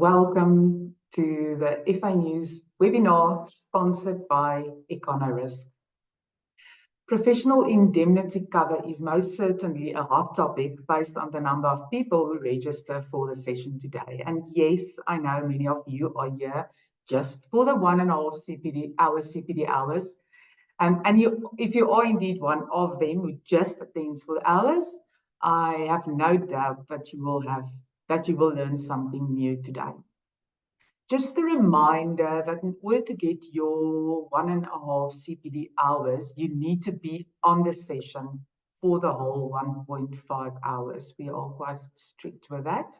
Welcome to the FA News webinar sponsored by Econorisk. Professional indemnity cover is most certainly a hot topic based on the number of people who register for the session today. And yes, I know many of you are here just for the 1.5 CPD hours. And if you are indeed one of them who just attends for hours, I have no doubt that you will learn something new today. Just a reminder that in order to get your 1.5 CPD hours, you need to be on the session for the whole 1.5 hours. We are quite strict with that.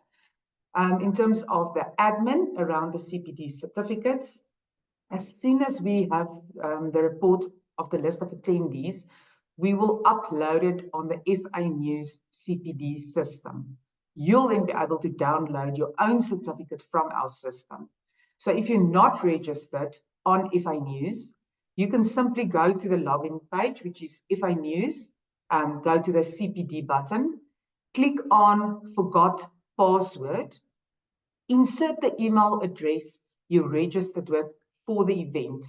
In terms of the admin around the CPD certificates, as soon as we have the report of the list of attendees, we will upload it on the FA News CPD system. You'll then be able to download your own certificate from our system. So if you're not registered on FA News, you can simply go to the login page, which is FA News, go to the CPD button, click on Forgot Password, insert the email address you registered with for the event.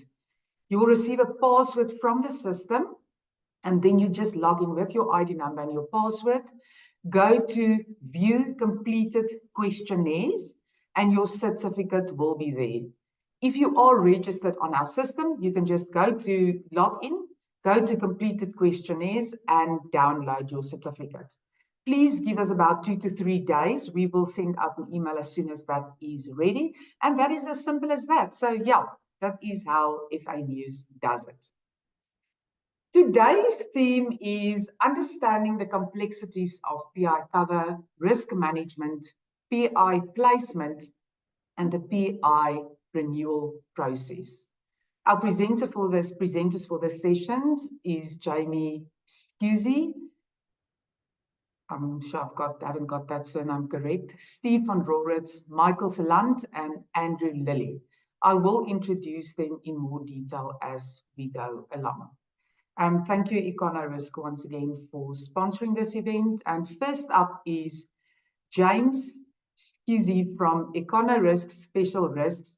You will receive a password from the system, and then you just log in with your ID number and your password. Go to View Completed Questionnaires, and your certificate will be there. If you are registered on our system, you can just go to Login, go to Completed Questionnaires, and download your certificate. Please give us about 2 to 3 days. We will send out an email as soon as that is ready. And that is as simple as that. So yeah, that is how FA News does it. Today's theme is understanding the complexities of PI cover, risk management, PI placement, and the PI renewal process. Our presenters for this session is Jame Skuse. I'm sure I haven't got that surname correct. Steve van Roretz, Michael Salant, and Andrew Lilley. I will introduce them in more detail as we go along. Thank you, Econorisk, once again for sponsoring this event. And first up is Jame Skuse from Econorisk Special Risks,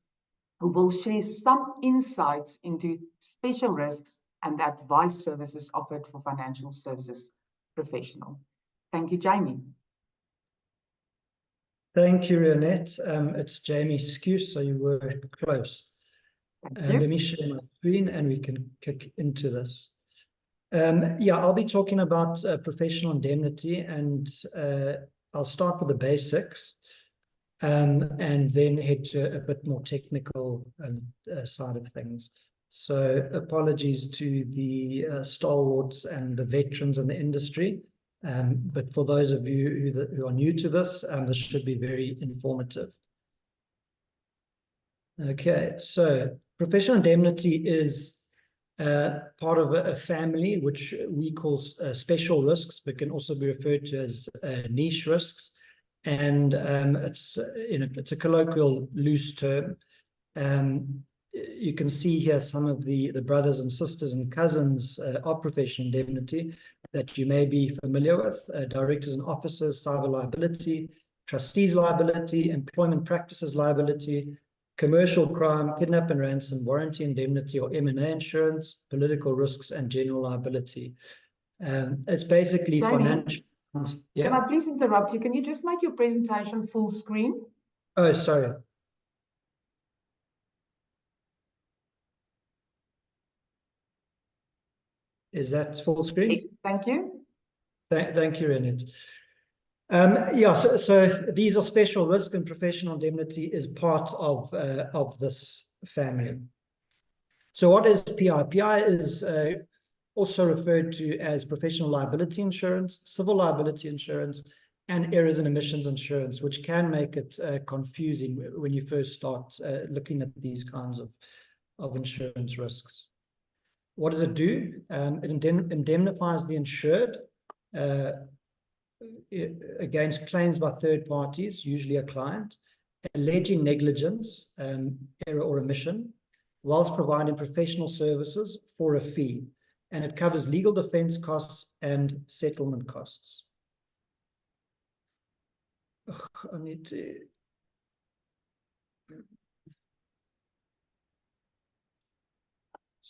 who will share some insights into special risks and the advice services offered for financial services professional. Thank you, Jame. Thank you, Renette. It's Jame Skuse, so you were close. Let me share my screen and we can kick into this. Yeah, I'll be talking about professional indemnity, and I'll start with the basics and then head to a bit more technical side of things. So apologies to the stalwarts and the veterans in the industry, but for those of you who are new to this, this should be very informative. Okay, so professional indemnity is part of a family which we call special risks, but can also be referred to as niche risks. And it's a colloquial loose term. You can see here some of the brothers and sisters and cousins of professional indemnity that you may be familiar with: directors and officers, cyber liability, trustees liability, employment practices liability, commercial crime, kidnap and ransom, warranty indemnity or M&A insurance, political risks, and general liability. It's basically financial. Yeah. Can I please interrupt you? Can you just make your presentation full screen? Oh, sorry. Is that full screen? Yes, thank you. Thank you, Renette. Yeah, so these are special risk, and professional indemnity is part of this family. So what is PI? PI is also referred to as professional liability insurance, civil liability insurance, and errors and omissions insurance, which can make it confusing when you first start looking at these kinds of insurance risks. What does it do? It indemnifies the insured against claims by third parties, usually a client, alleging negligence, error or omission, whilst providing professional services for a fee. And it covers legal defense costs and settlement costs. I need to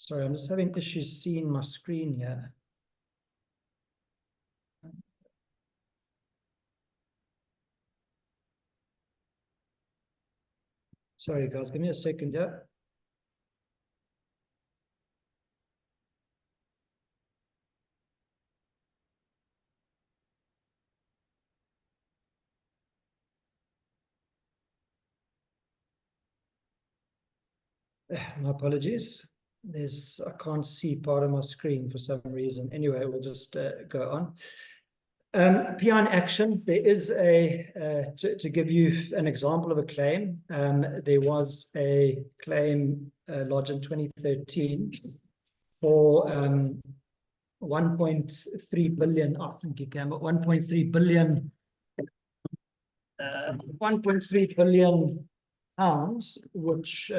Sorry, I'm just having issues seeing my screen here. Sorry, guys, give me a second here. My apologies. I can't see part of my screen for some reason. Anyway, we'll just go on. PI in action, there is to give you an example of a claim, there was a claim lodged in 2013 for 1.3 billion, I think it came at 1.3 billion, 1.3 billion pounds, which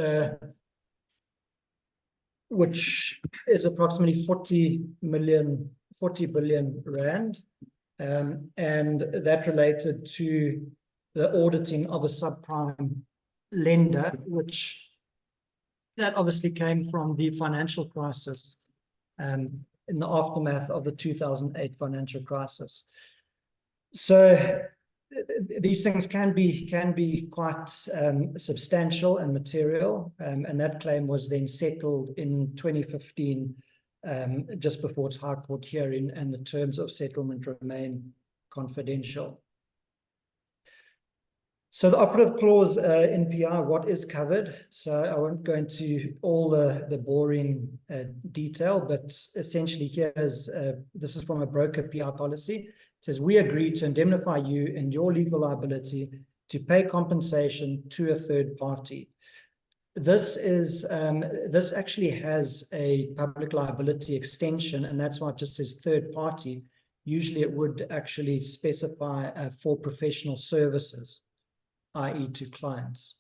is approximately 40 billion rand. And that related to the auditing of a subprime lender, which that obviously came from the financial crisis in the aftermath of the 2008 financial crisis. So these things can be quite substantial and material, and that claim was then settled in 2015, just before its High Court hearing, and the terms of settlement remain confidential. So the operative clause in PI, what is covered? So I won't go into all the boring detail, but essentially this is from a broker PI policy. It says, we agree to indemnify you and your legal liability to pay compensation to a third party. This actually has a public liability extension, and that's why it just says third party. Usually it would actually specify for professional services, i.e. to clients.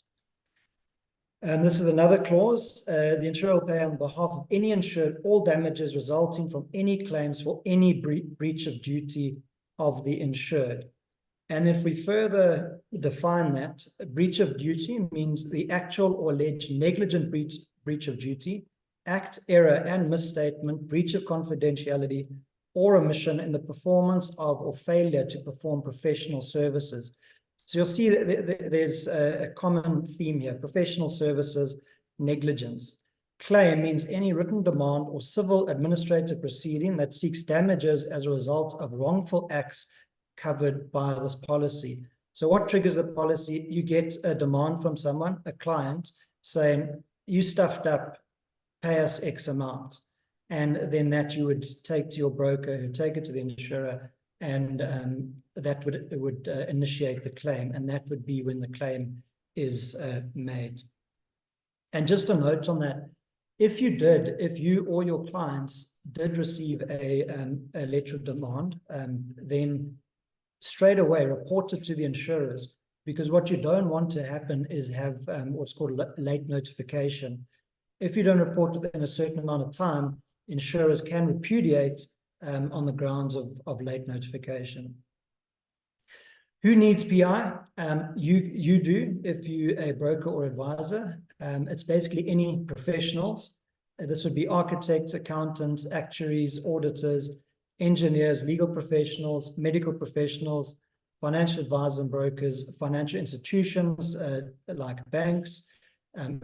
And this is another clause. The insurer will pay on behalf of any insured all damages resulting from any claims for any breach of duty of the insured. And if we further define that, a breach of duty means the actual or alleged negligent breach of duty, act, error, and misstatement, breach of confidentiality, or omission in the performance of or failure to perform professional services. So you'll see that there's a common theme here: professional services, negligence. Claim means any written demand or civil administrative proceeding that seeks damages as a result of wrongful acts covered by this policy. So what triggers the policy? You get a demand from someone, a client, saying, you stuffed up, pay us X amount. And then that you would take to your broker, who take it to the insurer, and that would initiate the claim. And that would be when the claim is made. And just a note on that, if you or your clients did receive a letter of demand, then straight away report it to the insurers, because what you don't want to happen is have what's called late notification. If you don't report within a certain amount of time, insurers can repudiate on the grounds of late notification. Who needs PI? You do, if you're a broker or advisor. It's basically any professionals. This would be architects, accountants, actuaries, auditors, engineers, legal professionals, medical professionals, financial advisors and brokers, financial institutions like banks,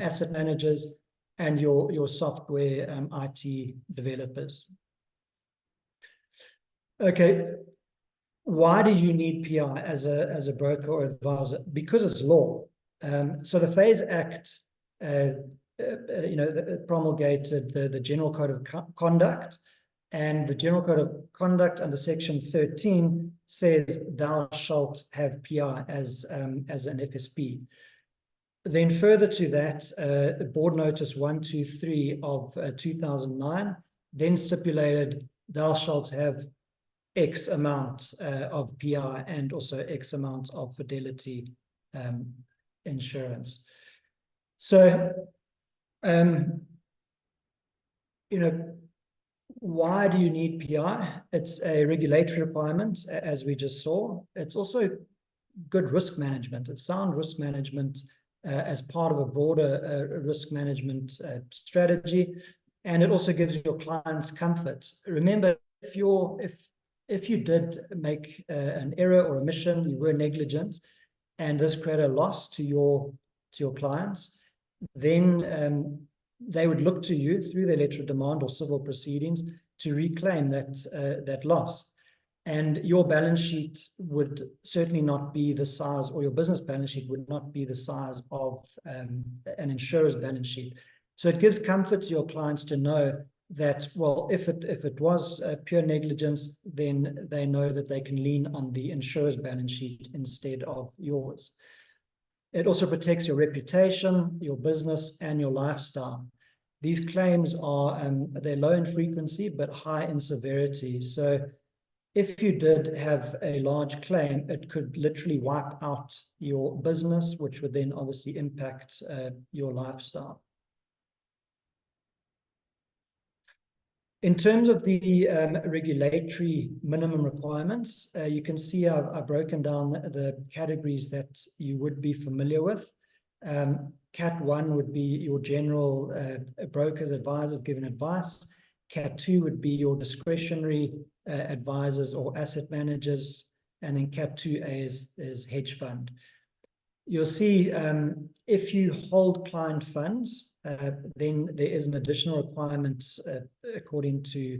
asset managers, and your software IT developers. Okay, why do you need PI as a broker or advisor? Because it's law. So the FASE Act, promulgated the General Code of Conduct, and the General Code of Conduct under Section 13 says thou shalt have PI as an FSP. Then further to that, Board Notice 123 of 2009 then stipulated thou shalt have X amount of PI and also X amount of fidelity insurance. So, why do you need PI? It's a regulatory requirement, as we just saw. It's also good risk management. It's sound risk management as part of a broader risk management strategy. and it also gives your clients comfort. Remember, if you did make an error or omission, you were negligent, and this created a loss to your clients, then they would look to you through their letter of demand or civil proceedings to reclaim that loss. And your balance sheet would certainly not be the size, or your business balance sheet would not be the size of an insurer's balance sheet. So it gives comfort to your clients to know that, well, if it was pure negligence, then they know that they can lean on the insurer's balance sheet instead of yours. It also protects your reputation, your business, and your lifestyle. These claims are they're low in frequency but high in severity. So if you did have a large claim, it could literally wipe out your business, which would then obviously impact your lifestyle. In terms of the regulatory minimum requirements, you can see I've broken down the categories that you would be familiar with. Cat 1 would be your general brokers, advisors giving advice. Cat 2 would be your discretionary advisors or asset managers. And then Cat 2A is hedge fund. You'll see if you hold client funds, then there is an additional requirement according to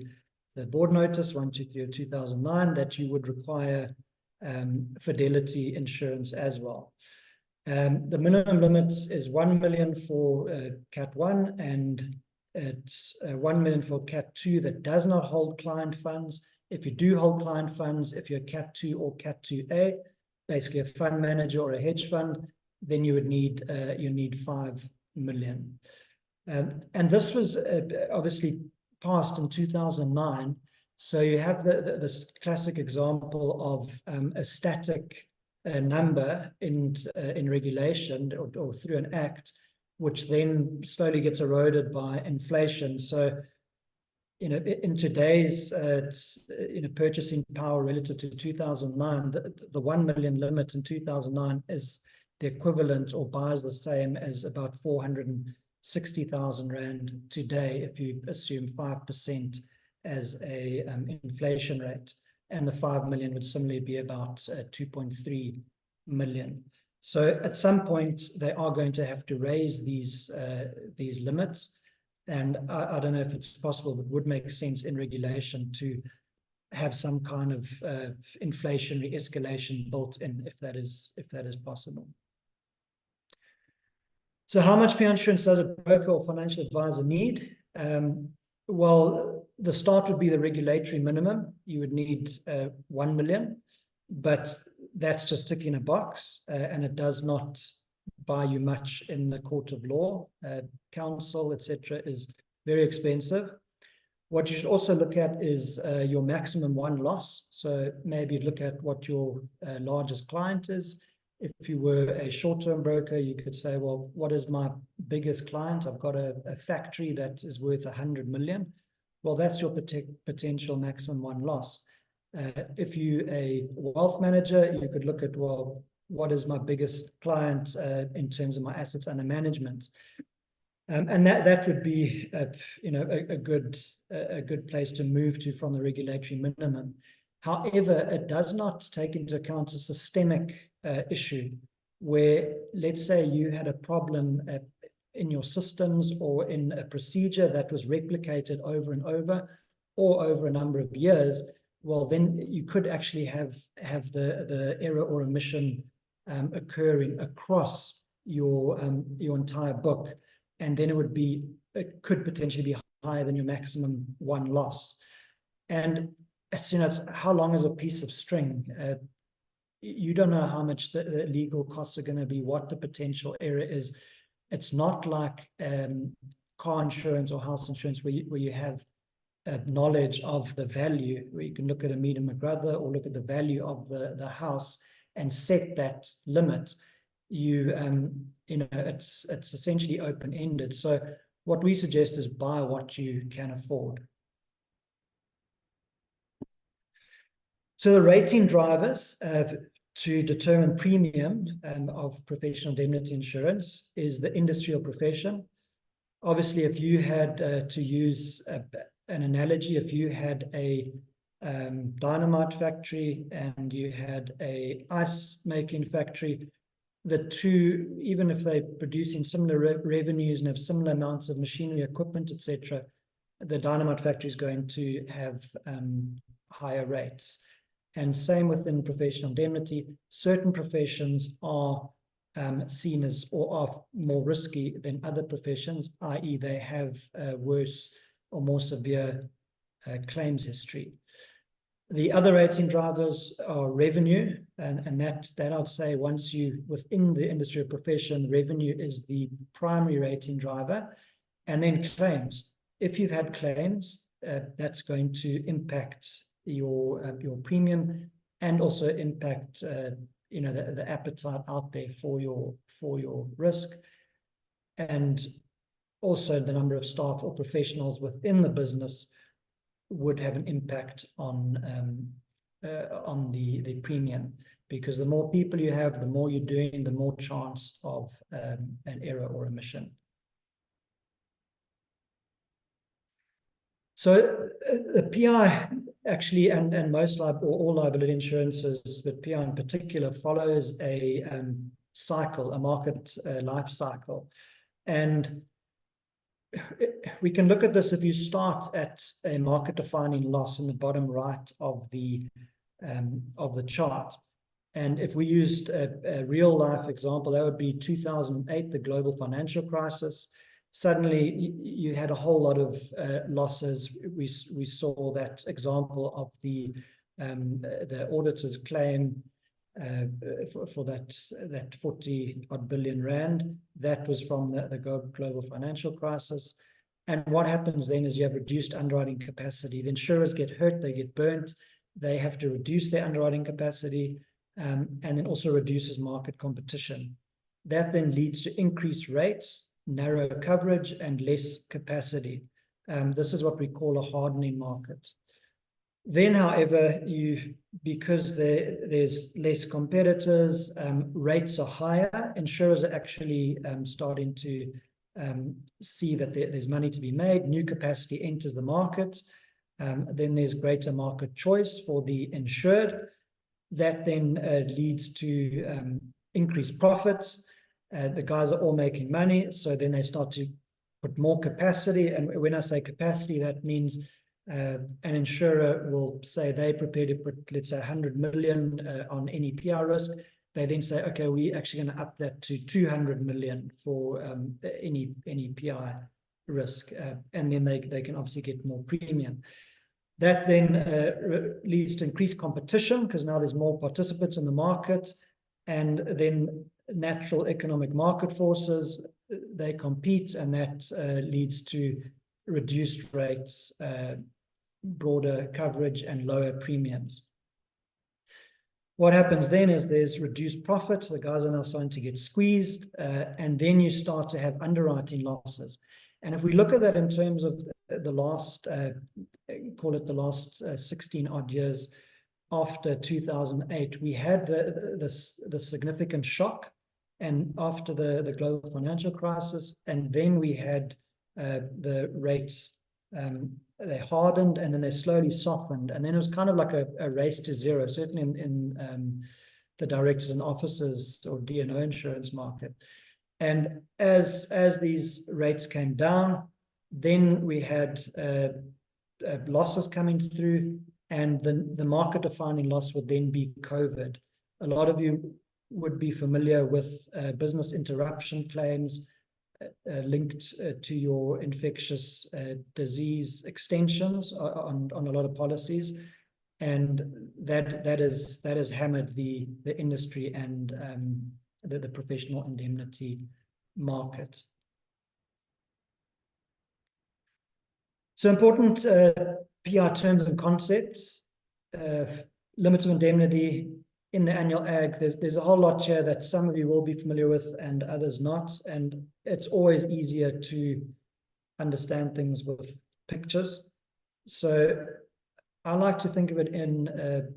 the board notice 123 of 2009 that you would require fidelity insurance as well. The minimum limits is 1 million for Cat 1, and it's 1 million for Cat 2 that does not hold client funds. If you do hold client funds, if you're Cat 2 or Cat 2A, basically a fund manager or a hedge fund, then you would need 5 million. And this was obviously passed in 2009. So you have this classic example of a static number in regulation or through an act, which then slowly gets eroded by inflation. So, in today's purchasing power relative to 2009, the 1 million limit in 2009 is the equivalent or buys the same as about 460,000 Rand today, if you assume 5% as a inflation rate. And the 5 million would similarly be about 2.3 million. So at some point, they are going to have to raise these limits. And I don't know if it's possible, but it would make sense in regulation to have some kind of inflationary escalation built in, if that is possible. So how much PR insurance does a broker or financial advisor need? Well, the start would be the regulatory minimum. You would need 1 million, but that's just ticking a box, and it does not buy you much in the court of law. Counsel, etc., is very expensive. What you should also look at is your maximum one loss. So maybe look at what your largest client is. If you were a short-term broker, you could say, well, what is my biggest client? I've got a factory that is worth 100 million. Well, that's your potential maximum one loss. If you're a wealth manager, you could look at, well, what is my biggest client in terms of my assets under management? And that would be a good place to move to from the regulatory minimum. However, it does not take into account a systemic issue where, let's say, you had a problem in your systems or in a procedure that was replicated over and over or over a number of years. Well, then you could actually have the error or omission occurring across your entire book, and then it could potentially be higher than your maximum one loss. And it's how long is a piece of string? You don't know how much the legal costs are going to be, what the potential error is. It's not like car insurance or house insurance where you have knowledge of the value, where you can look at a Mead and McGrath or look at the value of the house and set that limit. It's essentially open-ended. So what we suggest is buy what you can afford. So the rating drivers to determine premium of professional indemnity insurance is the industry or profession, Obviously, if you had to use an analogy, if you had a dynamite factory and you had a ice making factory, the two, even if they're producing similar revenues and have similar amounts of machinery, equipment, etc., the dynamite factory is going to have higher rates. And same within professional indemnity. Certain professions are seen as or are more risky than other professions, i.e. they have worse or more severe claims history. The other rating drivers are revenue, and that I'd say once you within the industry or profession, revenue is the primary rating driver, and then claims. If you've had claims, that's going to impact your premium and also impact the appetite out there for your risk, and also the number of staff or professionals within the business would have an impact on the premium, because the more people you have, the more you're doing, the more chance of an error or omission. So the PI actually, and most all liability insurances, but PI in particular, follows a cycle, a market life cycle. And we can look at this if you start at a market-defining loss in the bottom right of the chart. And if we used a real-life example, that would be 2008, the global financial crisis. Suddenly, you had a whole lot of losses. We saw that example of the auditor's claim for that 40-odd billion rand. That was from the global financial crisis. And what happens then is you have reduced underwriting capacity. The insurers get hurt, they get burnt, they have to reduce their underwriting capacity, and then also reduces market competition. That then leads to increased rates, narrow coverage, and less capacity. This is what we call a hardening market. Then, however, because there's less competitors, rates are higher, insurers are actually starting to see that there's money to be made, new capacity enters the market, then there's greater market choice for the insured. That then leads to increased profits. The guys are all making money, so then they start to put more capacity. And when I say capacity, that means an insurer will say they're prepared to put, let's say, 100 million on any PI risk. They then say, okay, we're actually going to up that to 200 million for any PI risk. And then they can obviously get more premium. That then leads to increased competition, because now there's more participants in the market, and then natural economic market forces, they compete, and that leads to reduced rates, broader coverage, and lower premiums. What happens then is there's reduced profits. The guys are now starting to get squeezed, and then you start to have underwriting losses. And if we look at that in terms of the last, call it the last 16 odd years after 2008, we had the significant shock, and after the global financial crisis, and then we had the rates, they hardened, and then they slowly softened, and then it was kind of like a race to zero, certainly in the directors and officers or D&O insurance market. And as these rates came down, then we had losses coming through, and the market-defining loss would then be COVID. A lot of you would be familiar with business interruption claims linked to your infectious disease extensions on a lot of policies, and that has hammered the industry and the professional indemnity market. So important PI terms and concepts, limits of indemnity in the annual ag. There's a whole lot here that some of you will be familiar with and others not, and it's always easier to understand things with pictures. So I like to think of it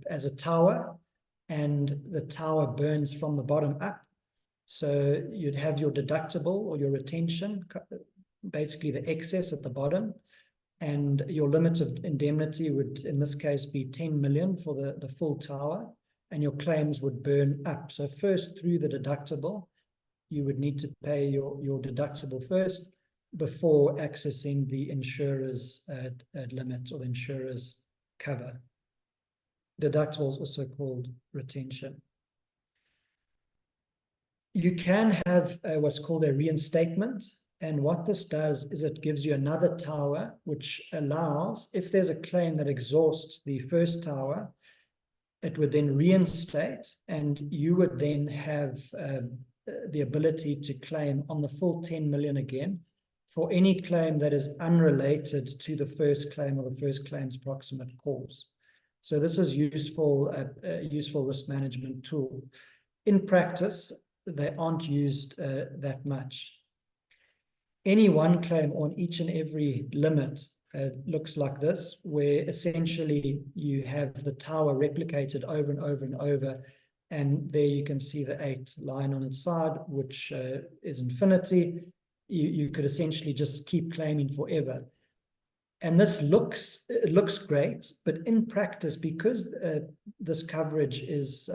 as a tower, and the tower burns from the bottom up. So you'd have your deductible or your retention basically the excess at the bottom, and your limit of indemnity would, in this case, be 10 million for the full tower, and your claims would burn up. So first, through the deductible, you would need to pay your deductible first before accessing the insurer's limit or the insurer's cover. Deductible is also called retention. You can have what's called a reinstatement. And what this does is it gives you another tower, which allows, if there's a claim that exhausts the first tower, it would then reinstate, and you would then have the ability to claim on the full 10 million again for any claim that is unrelated to the first claim or the first claim's proximate cause. So this is useful risk management tool. In practice, they aren't used that much. Any one claim on each and every limit looks like this, where essentially you have the tower replicated over and over and over, and there you can see the 8 line on its side, which is infinity. You could essentially just keep claiming forever. And this looks great, but in practice, because this coverage is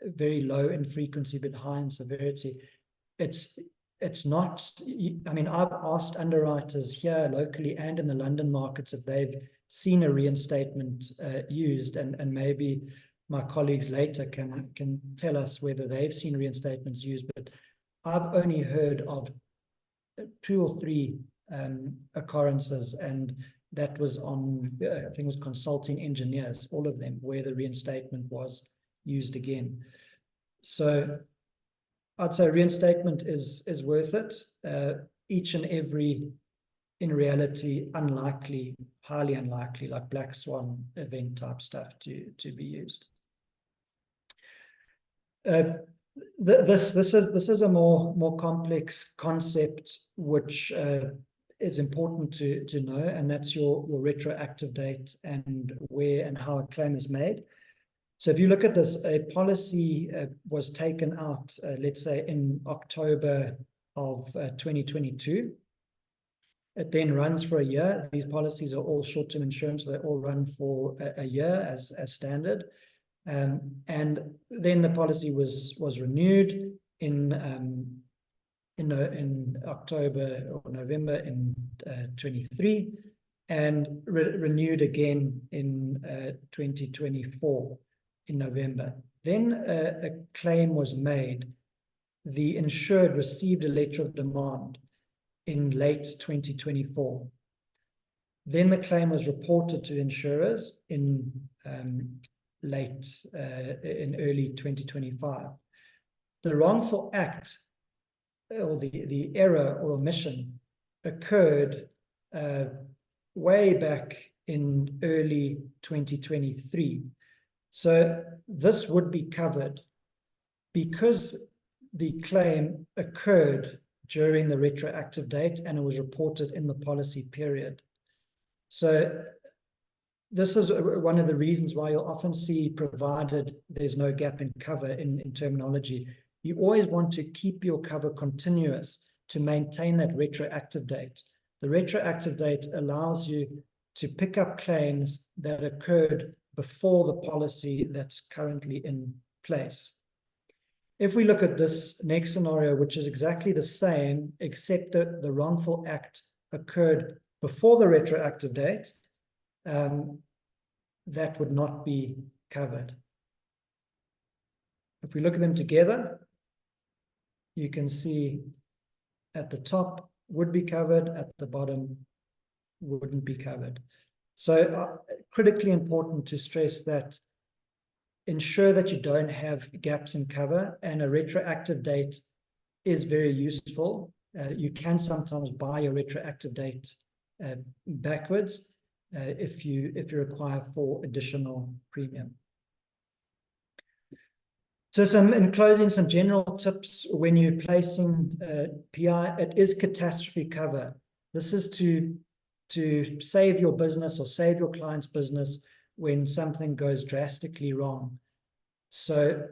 very low in frequency but high in severity, it's not, I mean, I've asked underwriters here locally and in the London markets if they've seen a reinstatement used, and maybe my colleagues later can tell us whether they've seen reinstatements used, but I've only heard of 2 or 3 occurrences, and that was on, I think it was consulting engineers, all of them, where the reinstatement was used again. So I'd say reinstatement is worth it. Each and every, in reality, unlikely, highly unlikely, like black swan event type stuff to be used. This is a more complex concept, which is important to know, and that's your retroactive date and where and how a claim is made. So if you look at this, a policy was taken out, let's say in October of 2022. It then runs for a year. These policies are all short-term insurance. They all run for a year as standard. And then the policy was renewed in October or November in 23, and renewed again in 2024 in November. Then a claim was made. The insured received a letter of demand in late 2024. Then the claim was reported to insurers in early 2025. The wrongful act or the error or omission occurred way back in early 2023. So this would be covered because the claim occurred during the retroactive date and it was reported in the policy period. So this is one of the reasons why you'll often see, provided there's no gap in cover in terminology, you always want to keep your cover continuous to maintain that retroactive date. The retroactive date allows you to pick up claims that occurred before the policy that's currently in place. If we look at this next scenario, which is exactly the same, except that the wrongful act occurred before the retroactive date, that would not be covered. If we look at them together, you can see at the top would be covered, at the bottom wouldn't be covered. So critically important to stress that ensure that you don't have gaps in cover, and a retroactive date is very useful. You can sometimes buy your retroactive date backwards if you require for additional premium. So in closing, some general tips when you're placing PI. It is catastrophe cover. This is to save your business or save your client's business when something goes drastically wrong. So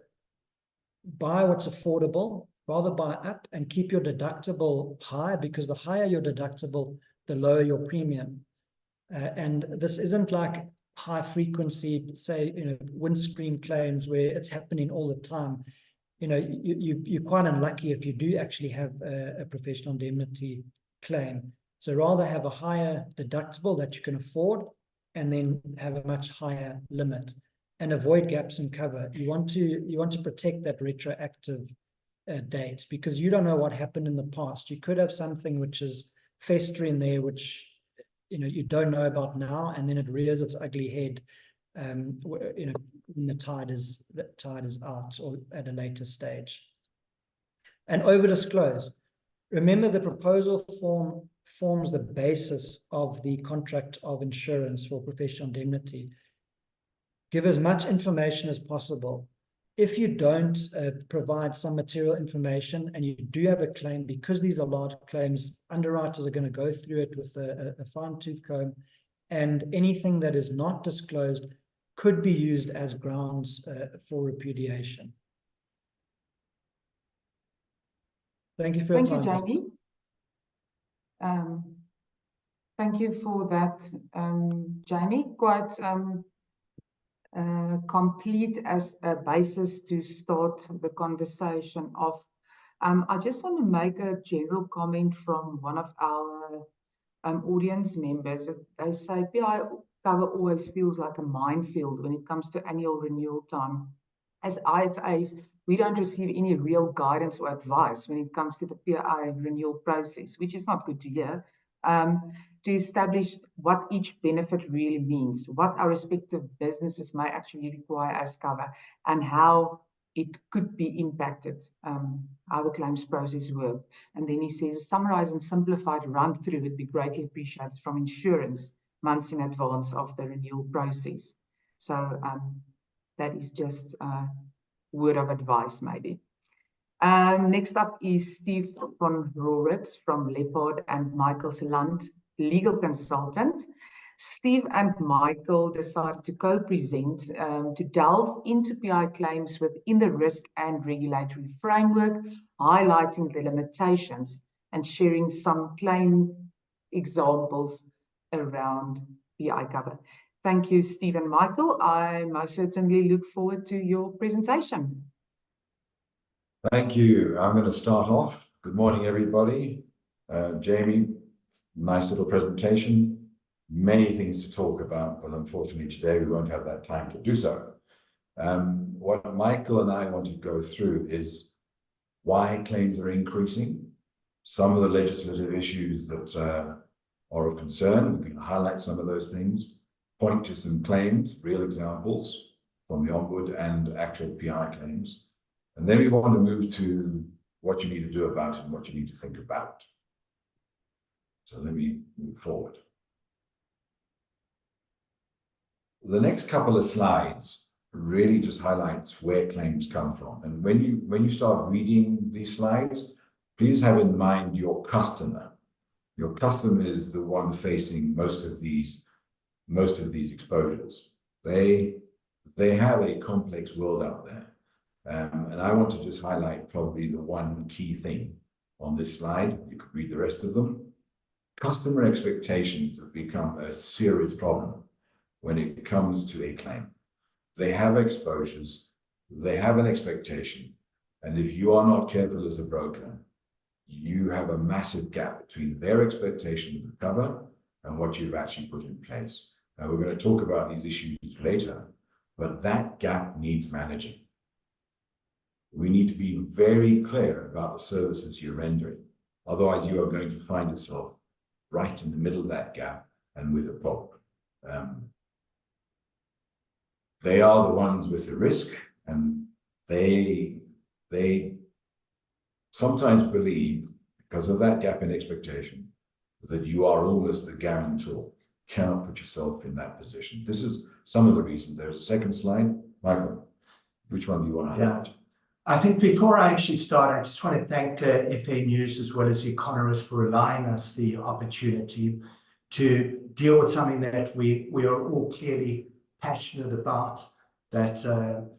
buy what's affordable, rather buy up and keep your deductible high, because the higher your deductible, the lower your premium. And this isn't like high frequency, say, windscreen claims where it's happening all the time. You're quite unlucky if you do actually have a professional indemnity claim. So rather have a higher deductible that you can afford, and then have a much higher limit, and avoid gaps in cover. You want to protect that retroactive date, because you don't know what happened in the past. You could have something which is festering there, which you don't know about now, and then it rears its ugly head when the tide is out, or at a later stage. And over disclose. Remember, the proposal forms the basis of the contract of insurance for professional indemnity. Give as much information as possible. If you don't provide some material information and you do have a claim, because these are large claims, underwriters are going to go through it with a fine-tooth comb, and anything that is not disclosed could be used as grounds for repudiation. Thank you for your time. Thank you, Jame. Thank you for that, Jame. Quite complete as a basis to start the conversation off. I just want to make a general comment from one of our audience members. They say PI cover always feels like a minefield when it comes to annual renewal time. As IFAs, we don't receive any real guidance or advice when it comes to the PI renewal process, which is not good to hear. To establish what each benefit really means, what our respective businesses may actually require as cover, and how it could be impacted, how the claims process worked. And then he says, a summarized and simplified run through would be greatly appreciated from insurance months in advance of the renewal process. So that is just a word of advice, maybe. Next up is Steve von Roretz from Leopard and Michael Salant, legal consultant. Steve and Michael decided to co-present to delve into PI claims within the risk and regulatory framework, highlighting the limitations and sharing some claim examples around PI cover. Thank you, Steve and Michael. I most certainly look forward to your presentation. Thank you. I'm going to start off. Good morning, everybody. Jame, nice little presentation. Many things to talk about, but unfortunately today we won't have that time to do so. What Michael and I want to go through is why claims are increasing, some of the legislative issues that are of concern. We can highlight some of those things, point to some claims, real examples from the onward and actual PI claims. And then we want to move to what you need to do about it and what you need to think about. So let me move forward. The next couple of slides really just highlights where claims come from. And when you start reading these slides, please have in mind your customer. Your customer is the one facing most of these exposures. They have a complex world out there. And I want to just highlight probably the one key thing on this slide. You could read the rest of them. Customer expectations have become a serious problem when it comes to a claim. They have exposures, they have an expectation, and if you are not careful as a broker, you have a massive gap between their expectation of the cover and what you've actually put in place. Now, we're going to talk about these issues later, but that gap needs managing. We need to be very clear about the services you're rendering. Otherwise, you are going to find yourself right in the middle of that gap and with a problem. They are the ones with the risk, and they sometimes believe, because of that gap in expectation, that you are almost a guarantor. You cannot put yourself in that position. This is some of the reasons. There's a second slide. Michael, which one do you want to highlight? I think before I actually start, I just want to thank FA News as well as Econorisk for allowing us the opportunity to deal with something that we are all clearly passionate about, that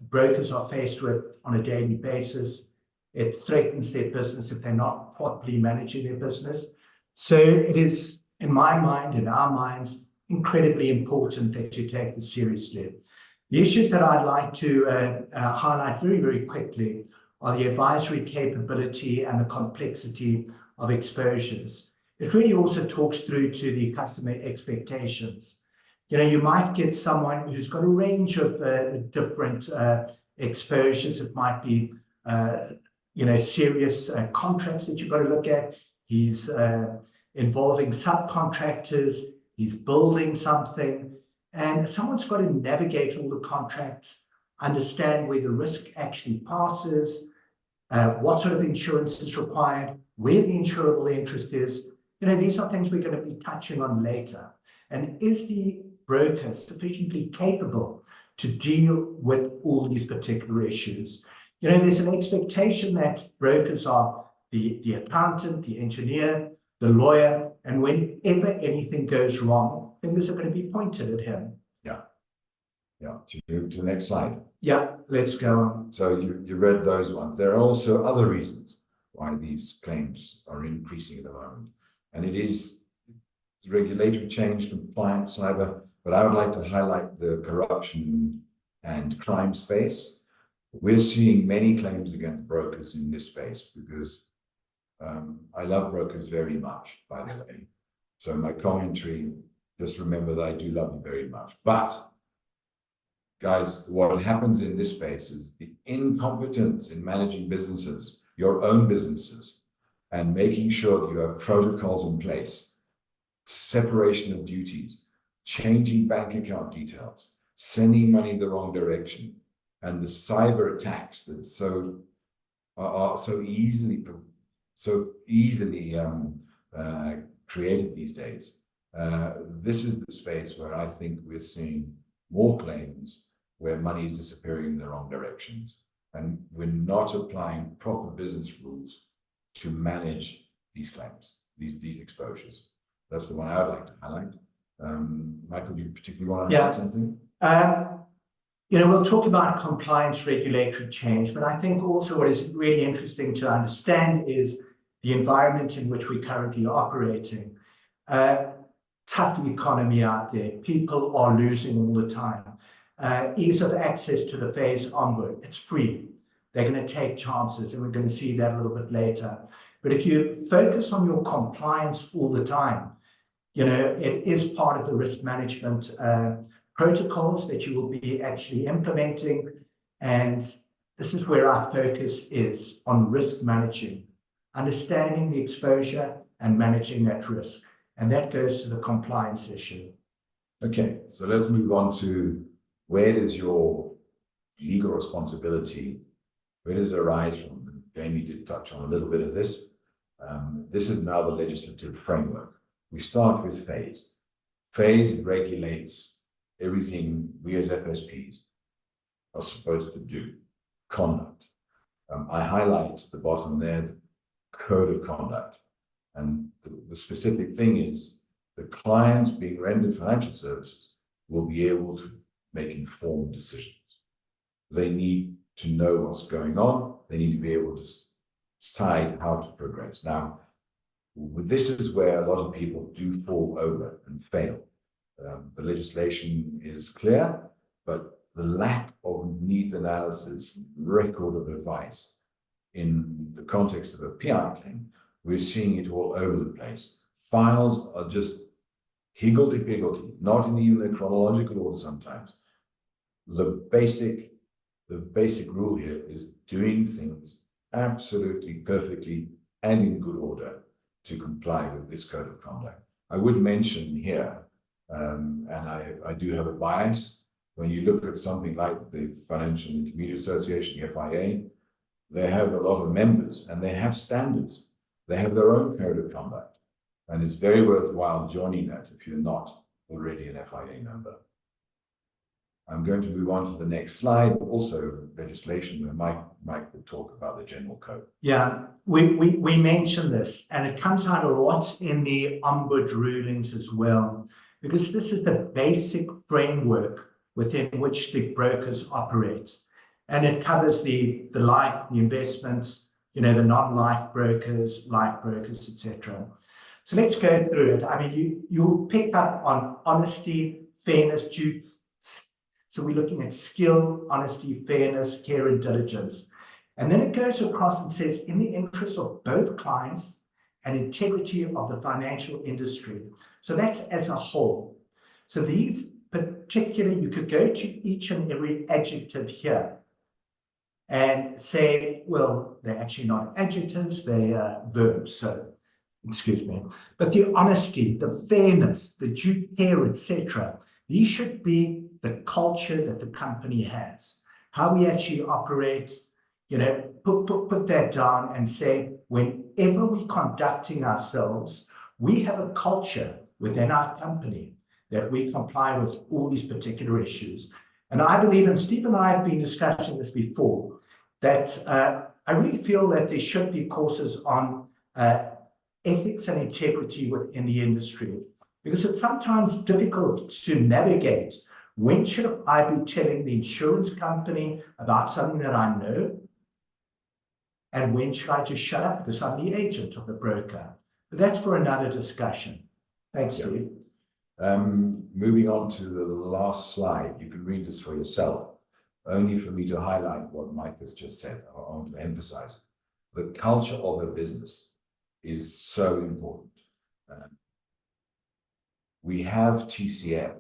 brokers are faced with on a daily basis, It threatens their business if they're not properly managing their business. So it is, in my mind, in our minds, incredibly important that you take this seriously. The issues that I'd like to highlight very, very quickly are the advisory capability and the complexity of exposures. It really also talks through to the customer expectations. You might get someone who's got a range of different exposures. It might be, serious contracts that you've got to look at. He's involving subcontractors. He's building something. And someone's got to navigate all the contracts, understand where the risk actually passes, what sort of insurance is required, where the insurable interest is. These are things we're going to be touching on later. And is the broker sufficiently capable to deal with all these particular issues? There's an expectation that brokers are the accountant, the engineer, the lawyer, and whenever anything goes wrong, fingers are going to be pointed at him. Yeah. To move to the next slide. Yeah, let's go on. So you read those ones. There are also other reasons why these claims are increasing at the moment. And it is regulatory change, compliance, cyber, but I would like to highlight the corruption and crime space. We're seeing many claims against brokers in this space because I love brokers very much, by the way. So my commentary, just remember that I do love you very much. But guys, what happens in this space is the incompetence in managing businesses, your own businesses, and making sure that you have protocols in place, separation of duties, changing bank account details, sending money the wrong direction, and the cyber attacks that are so easily created these days. This is the space where I think we're seeing more claims where money is disappearing in the wrong directions, and we're not applying proper business rules to manage these claims, these exposures. That's the one I would like to highlight. Michael, do you particularly want to highlight something? We'll talk about compliance regulatory change, but I think also what is really interesting to understand is the environment in which we're currently operating. Tough economy out there. People are losing all the time. Ease of access to the phase onward. It's free. They're going to take chances, and we're going to see that a little bit later. But if you focus on your compliance all the time, it is part of the risk management protocols that you will be actually implementing. And this is where our focus is on risk managing, understanding the exposure and managing that risk. And that goes to the compliance issue. Okay, so let's move on to where does your legal responsibility, where does it arise from? Jamie did touch on a little bit of this. This is now the legislative framework. We start with phase. Phase regulates everything we as FSPs are supposed to do. Conduct. I highlight at the bottom there the code of conduct. And the specific thing is the clients being rendered financial services will be able to make informed decisions. They need to know what's going on. They need to be able to decide how to progress. Now, this is where a lot of people do fall over and fail. The legislation is clear, but the lack of needs analysis, record of advice in the context of a PI claim, we're seeing it all over the place. Files are just higgledy-piggledy, not in even a chronological order sometimes. The basic rule here is doing things absolutely perfectly and in good order to comply with this code of conduct. I would mention here, and I do have a bias, when you look at something like the Financial Intermediary Association, the FIA, they have a lot of members and they have standards. They have their own code of conduct. And it's very worthwhile joining that if you're not already an FIA member. I'm going to move on to the next slide, also legislation where Mike will talk about the general code. Yeah, we mentioned this, and it comes out a lot in the Ombudsman rulings as well, because this is the basic framework within which the brokers operate. And it covers the life, the investments, the non-life brokers, life brokers, etc. So let's go through it. I mean, you'll pick up on honesty, fairness, due. So we're looking at skill, honesty, fairness, care, and diligence. And then it goes across and says, in the interest of both clients and integrity of the financial industry. So that's as a whole. So these particular, you could go to each and every adjective here and say, well, they're actually not adjectives, they are verbs. So, excuse me. But the honesty, the fairness, the due care, etc., these should be the culture that the company has. How we actually operate, put that down and say, whenever we're conducting ourselves, we have a culture within our company that we comply with all these particular issues. And I believe, and Steve and I have been discussing this before, that I really feel that there should be courses on ethics and integrity within the industry, because it's sometimes difficult to navigate. When should I be telling the insurance company about something that I know? And when should I just shut up because I'm the agent of the broker? But that's for another discussion. Thanks, Steve. Moving on to the last slide, you can read this for yourself. Only for me to highlight what Mike has just said, I want to emphasize. The culture of a business is so important. We have TCF,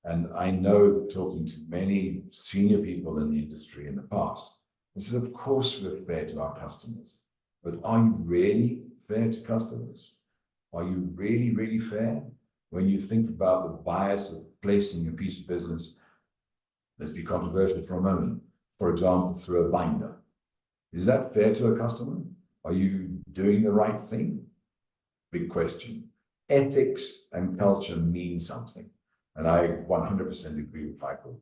and I know that talking to many senior people in the industry in the past, they said, of course we're fair to our customers, but are you really fair to customers? Are you really, really fair? When you think about the bias of placing a piece of business, let's be controversial for a moment, for example, through a binder. Is that fair to a customer? Are you doing the right thing? Big question. Ethics and culture mean something. And I 100% agree with Michael.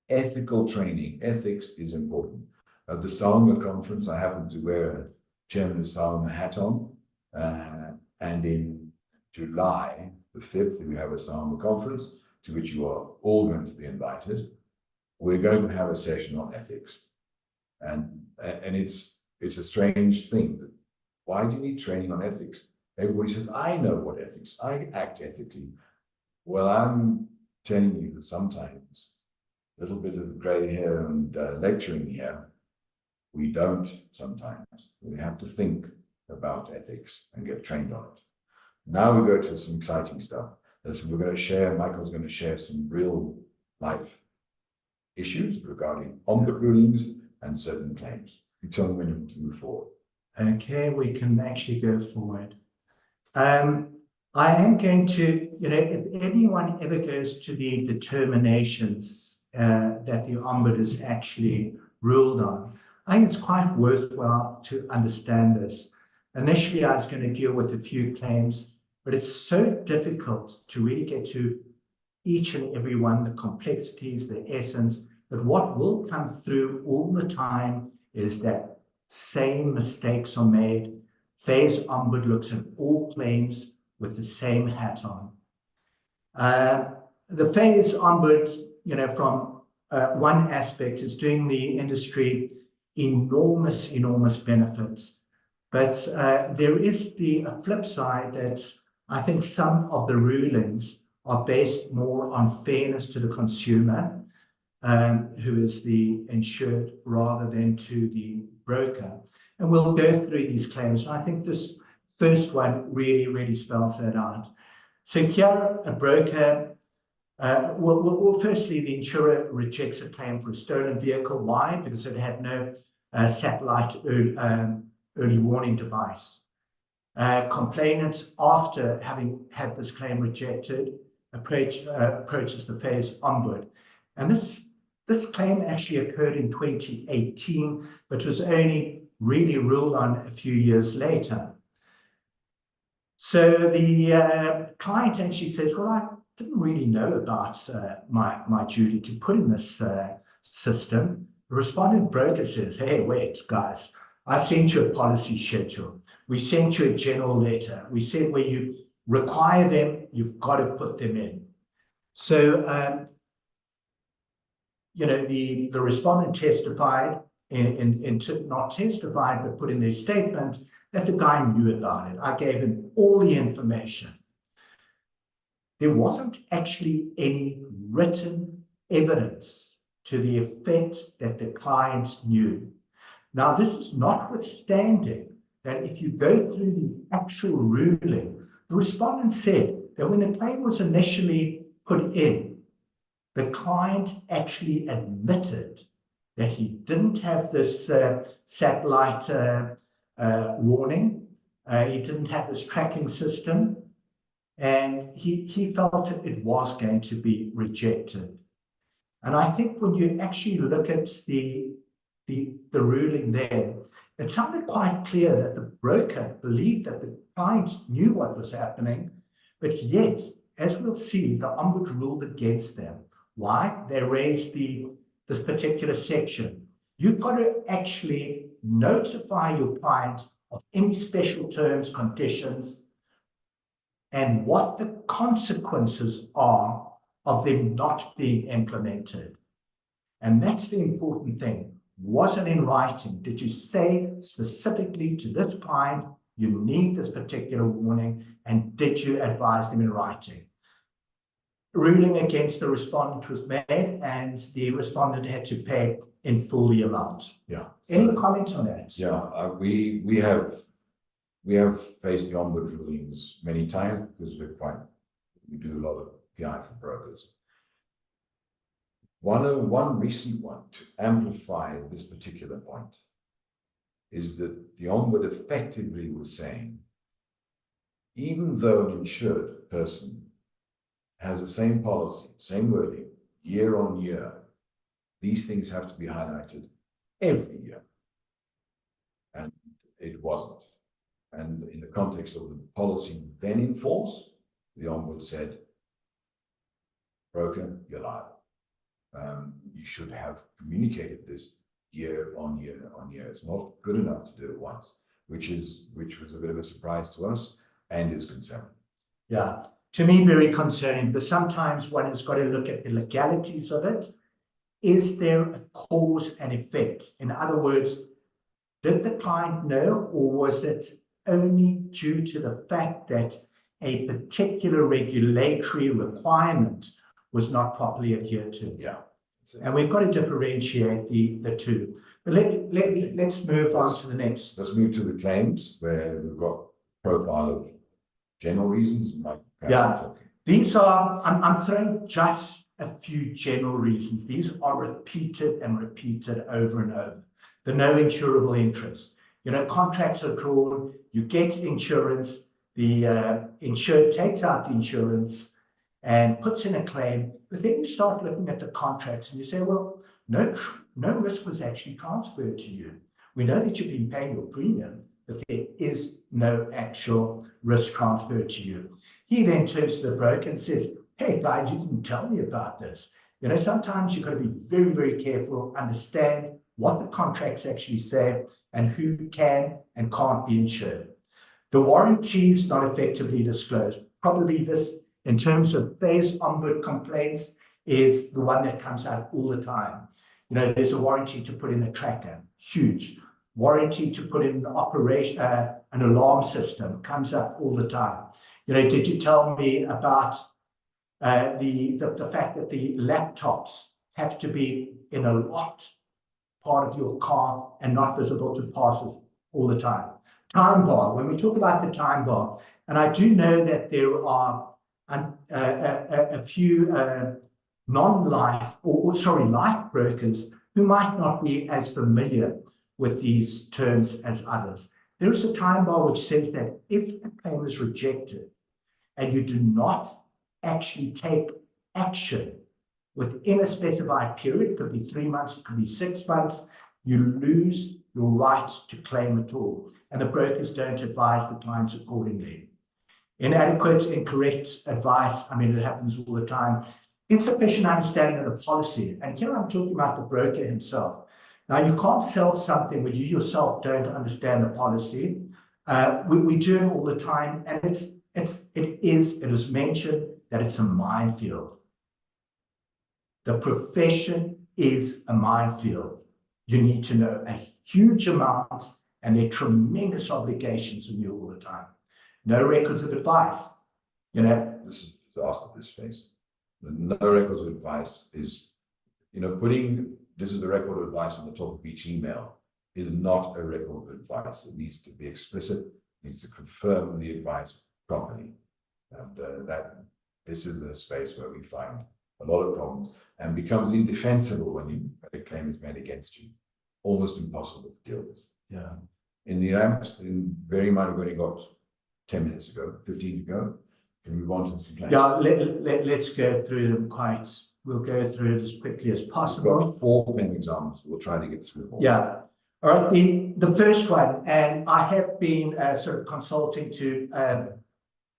Ethical training, ethics is important. At the Salma conference, I happened to wear a Chairman of Salma hat on. And in July the 5th, we have a Salma conference to which you are all going to be invited. We're going to have a session on ethics. And it's a strange thing. Why do you need training on ethics? Everybody says, I know what ethics, I act ethically. Well, I'm telling you that sometimes a little bit of gray hair and lecturing here, we don't sometimes. We have to think about ethics and get trained on it. Now we go to some exciting stuff. So we're going to share, Michael's going to share some real life issues regarding ombud rulings and certain claims. You tell me when you want to move forward. Okay, we can actually go forward. I am going to, if anyone ever goes to the determinations that the Ombud has actually ruled on, I think it's quite worthwhile to understand this. Initially, I was going to deal with a few claims, but it's so difficult to really get to each and every one, the complexities, the essence. But what will come through all the time is that same mistakes are made. FAIS Ombud looks at all claims with the same hat on. The FAIS Ombud, from one aspect, is doing the industry enormous benefits. But there is the flip side that I think some of the rulings are based more on fairness to the consumer, who is the insured, rather than to the broker. And we'll go through these claims. And I think this first one really spells that out. So here, a broker, well, firstly, the insurer rejects a claim for a stolen vehicle. Why? Because it had no satellite early warning device. Complainant, after having had this claim rejected, approaches the FAIS Ombud. And this claim actually occurred in 2018, but was only really ruled on a few years later. So the client actually says, well, I didn't really know about my duty to put in this system. The respondent broker says, hey, wait, guys, I sent you a policy schedule. We sent you a general letter. We said where you require them, you've got to put them in. So, the respondent testified not testified, but put in their statement that the guy knew about it. I gave him all the information. There wasn't actually any written evidence to the effect that the clients knew. Now, this is notwithstanding that if you go through the actual ruling, the respondent said that when the claim was initially put in, the client actually admitted that he didn't have this satellite warning, he didn't have this tracking system, and he felt that it was going to be rejected. And I think when you actually look at the ruling there, it sounded quite clear that the broker believed that the client knew what was happening, but yet, as we'll see, the Ombudsman ruled against them. Why? They raised this particular section. You've got to actually notify your client of any special terms, conditions, and what the consequences are of them not being implemented. And that's the important thing. Was it in writing? Did you say specifically to this client, you need this particular warning, and did you advise them in writing? Ruling against the respondent was made, and the respondent had to pay in full the amount. Yeah. Any comments on that? Yeah, we have faced the Ombudsman rulings many times because we do a lot of PI for brokers. One recent one to amplify this particular point is that the Ombudsman effectively was saying, even though an insured person has the same policy, same wording, year on year, these things have to be highlighted every year. And it wasn't. And in the context of the policy then in force, the Ombudsman said, broker, you're liable. You should have communicated this year on year on year. It's not good enough to do it once, which was a bit of a surprise to us and is concerning. Yeah, to me, very concerning, because sometimes one has got to look at the legalities of it. Is there a cause and effect? In other words, did the client know, or was it only due to the fact that a particular regulatory requirement was not properly adhered to? Yeah. And we've got to differentiate the two. But let's move on to the next. Let's move to the claims, where we've got profile of general reasons. Yeah, these are, I'm throwing just a few general reasons. These are repeated and repeated over and over. The no insurable interest. You know, contracts are drawn, you get insurance, the insured takes out the insurance and puts in a claim, but then you start looking at the contracts and you say, well, no risk was actually transferred to you. We know that you've been paying your premium, but there is no actual risk transferred to you. He then turns to the broker and says, hey, guy, you didn't tell me about this. You know, sometimes you've got to be very, very careful, understand what the contracts actually say and who can and can't be insured. The warranties not effectively disclosed. Probably this, in terms of phase Ombudsman complaints, is the one that comes out all the time. You know, there's a warranty to put in a tracker, huge. Warranty to put in an operation, an alarm system, comes up all the time. You know, did you tell me about the fact that the laptops have to be in a locked part of your car and not visible to passers all the time? Time bar, when we talk about the time bar, and I do know that there are a few non-life life brokers who might not be as familiar with these terms as others. There is a time bar which says that if a claim is rejected and you do not actually take action within a specified period, it could be 3 months, it could be 6 months, you lose your right to claim at all. And the brokers don't advise the clients accordingly. Inadequate, incorrect advice, I mean, it happens all the time. Insufficient understanding of the policy. And here I'm talking about the broker himself. Now, you can't sell something when you yourself don't understand the policy. We do it all the time, and it is mentioned that it's a minefield. The profession is a minefield. you need to know a huge amount, and there are tremendous obligations on you all the time. No records of advice. You know, this is asked at this phase. The no records of advice is, you know, putting this is the record of advice on the top of each email is not a record of advice. It needs to be explicit, needs to confirm the advice properly. And that this is a space where we find a lot of problems and becomes indefensible when a claim is made against you. Almost impossible to deal with. yeah. In the amps, bearing in mind we've only got 10 minutes ago, 15 to go. Can we move on to some claims? Yeah, let's go through them we'll go through it as quickly as We've possible. got 4 claim examples. We'll try to get through them all. Yeah. All right, the first one, and I have been sort of consulting to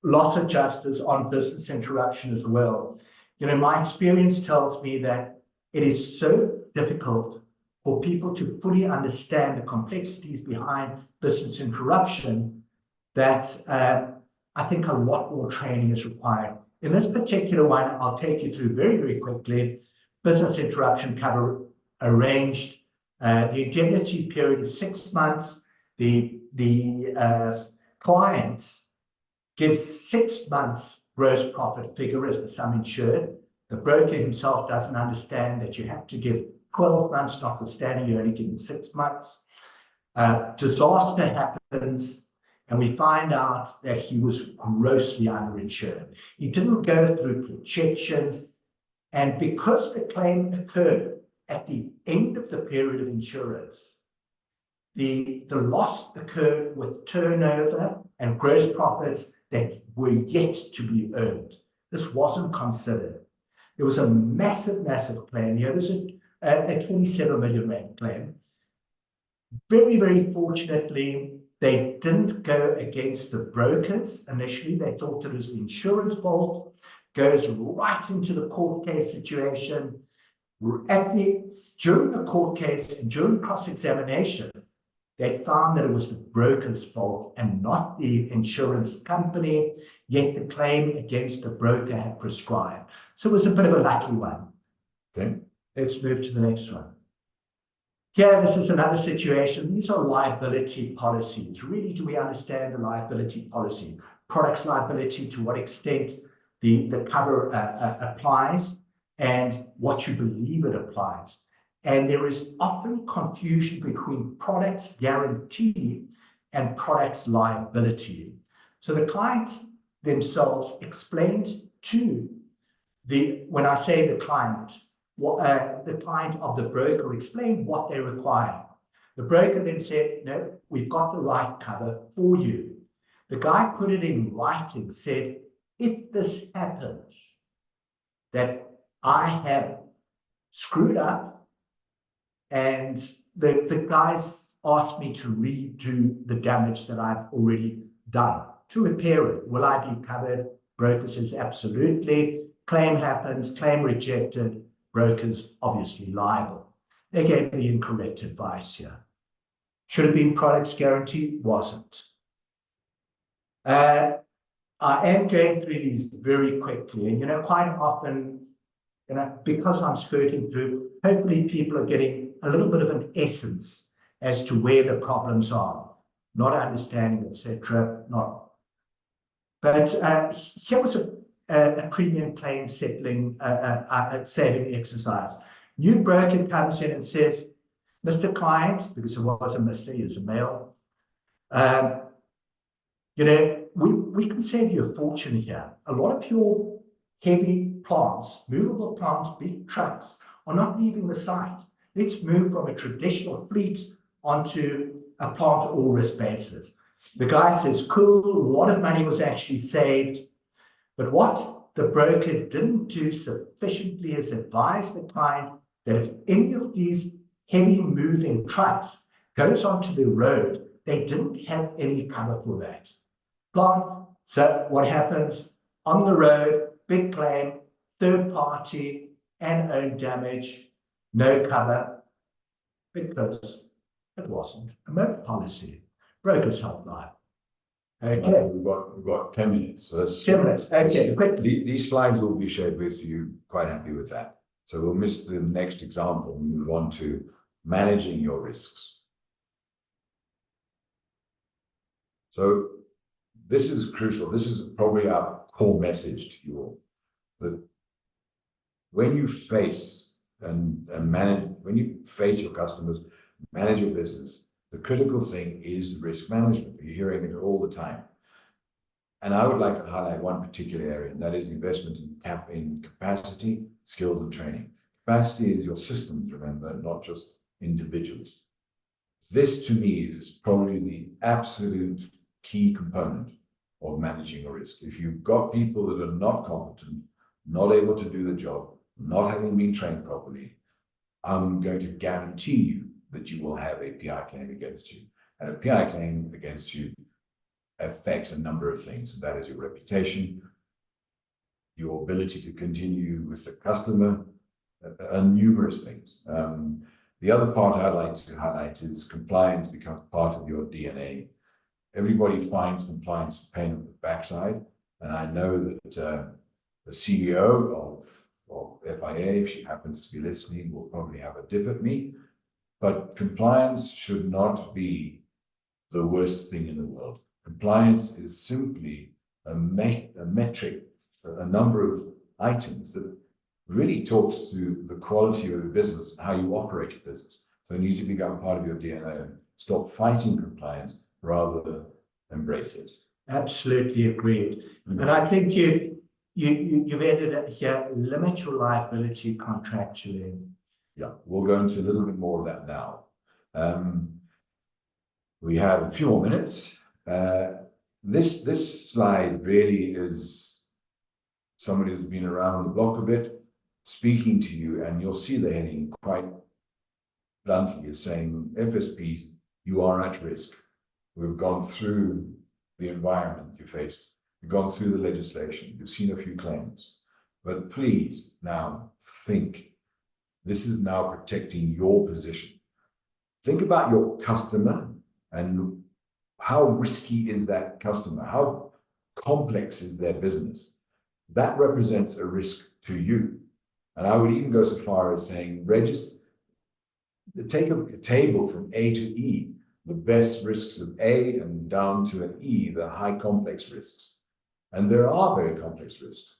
lots of adjusters on business interruption as well. You know, my experience tells me that it is so difficult for people to fully understand the complexities behind business interruption that I think a lot more training is required. In this particular one, I'll take you through very, very quickly. Business interruption cover arranged. The indemnity period is 6 months. The client gives 6 months gross profit figure as the sum insured. The broker himself doesn't understand that you have to give 12 months, notwithstanding you're only giving 6 months. Disaster happens, and we find out that he was grossly underinsured. He didn't go through projections, and because the claim occurred at the end of the period of insurance, the loss occurred with turnover and gross profits that were yet to be earned. This wasn't considered. It was a massive, massive claim. Here was a 27 million rand claim. Very, very fortunately, they didn't go against the brokers initially. They thought it was the insurance fault. Goes right into the court case situation. During the court case and during cross-examination, they found that it was the broker's fault and not the insurance company, yet the claim against the broker had prescribed. So it was a bit of a lucky one. Okay. Let's move to the next one. Here, this is another situation. These are liability policies. Really, do we understand the liability policy? Products liability, to what extent the cover applies, and what you believe it applies. And there is often confusion between products guarantee and products liability. So the clients themselves explained to when I say the client of the broker explained what they require. The broker then said, no, we've got the right cover for you. The guy put it in writing, said, if this happens, that I have screwed up, and the guys asked me to redo the damage that I've already done, to repair it. Will I be covered? Broker says, absolutely. Claim happens, claim rejected. Broker's obviously liable. They gave the incorrect advice here. Should have been products guarantee, wasn't. I am going through these very quickly, and quite often, because I'm skirting through, hopefully people are getting a little bit of an essence as to where the problems are, not understanding, etc. Not. But here was a premium claim settling saving exercise. New broker comes in and says, Mr. Client, because it was a Mr., he was a male, we can save you a fortune here. A lot of your heavy plants, movable plants, big trucks, are not leaving the site. Let's move from a traditional fleet onto a plant all risk basis. The guy says, cool, a lot of money was actually saved. But what the broker didn't do sufficiently is advise the client that if any of these heavy moving trucks goes onto the road, they didn't have any cover for that. So what happens on the road, big claim, third party and own damage, no cover, because it wasn't a motor policy. Brokers help life. Okay. We've got 10 minutes. So that's 10 minutes. Okay, quickly. These slides will be shared with you. Quite happy with that. So we'll miss the next example and move on to managing your risks. So this is crucial. This is probably our core message to you all, that when you face and manage, when you face your customers, manage your business, the critical thing is risk management. You're hearing it all the time. And I would like to highlight one particular area, and that is investment in capacity, skills, and training. Capacity is your systems, remember, not just individuals. This, to me, is probably the absolute key component of managing a risk. If you've got people that are not competent, not able to do the job, not having been trained properly, I'm going to guarantee you that you will have a PI claim against you. And a PI claim against you affects a number of things. That is your reputation, your ability to continue with the customer, and numerous things. The other part I'd like to highlight is compliance becomes part of your DNA. Everybody finds compliance a pain in the backside. And I know that the CEO of FIA, if she happens to be listening, will probably have a dip at me. But compliance should not be the worst thing in the world. Compliance is simply a metric, a number of items that really talks to the quality of your business and how you operate your business. So it needs to become part of your DNA. Stop fighting compliance, rather than embrace it. Absolutely agreed. And I think you've added it here, limit your liability contractually. Yeah, we'll go into a little bit more of that now. We have a few more minutes. This slide really is somebody who's been around the block a bit, speaking to you, and you'll see the heading quite bluntly is saying, FSPs, you are at risk. We've gone through the environment you faced. You've gone through the legislation. You've seen a few claims. But please now think, this is now protecting your position. Think about your customer and how risky is that customer? How complex is their business? That represents a risk to you. And I would even go so far as saying, take a table from A to E, the best risks of A and down to an E, the high complex risks. And there are very complex risks.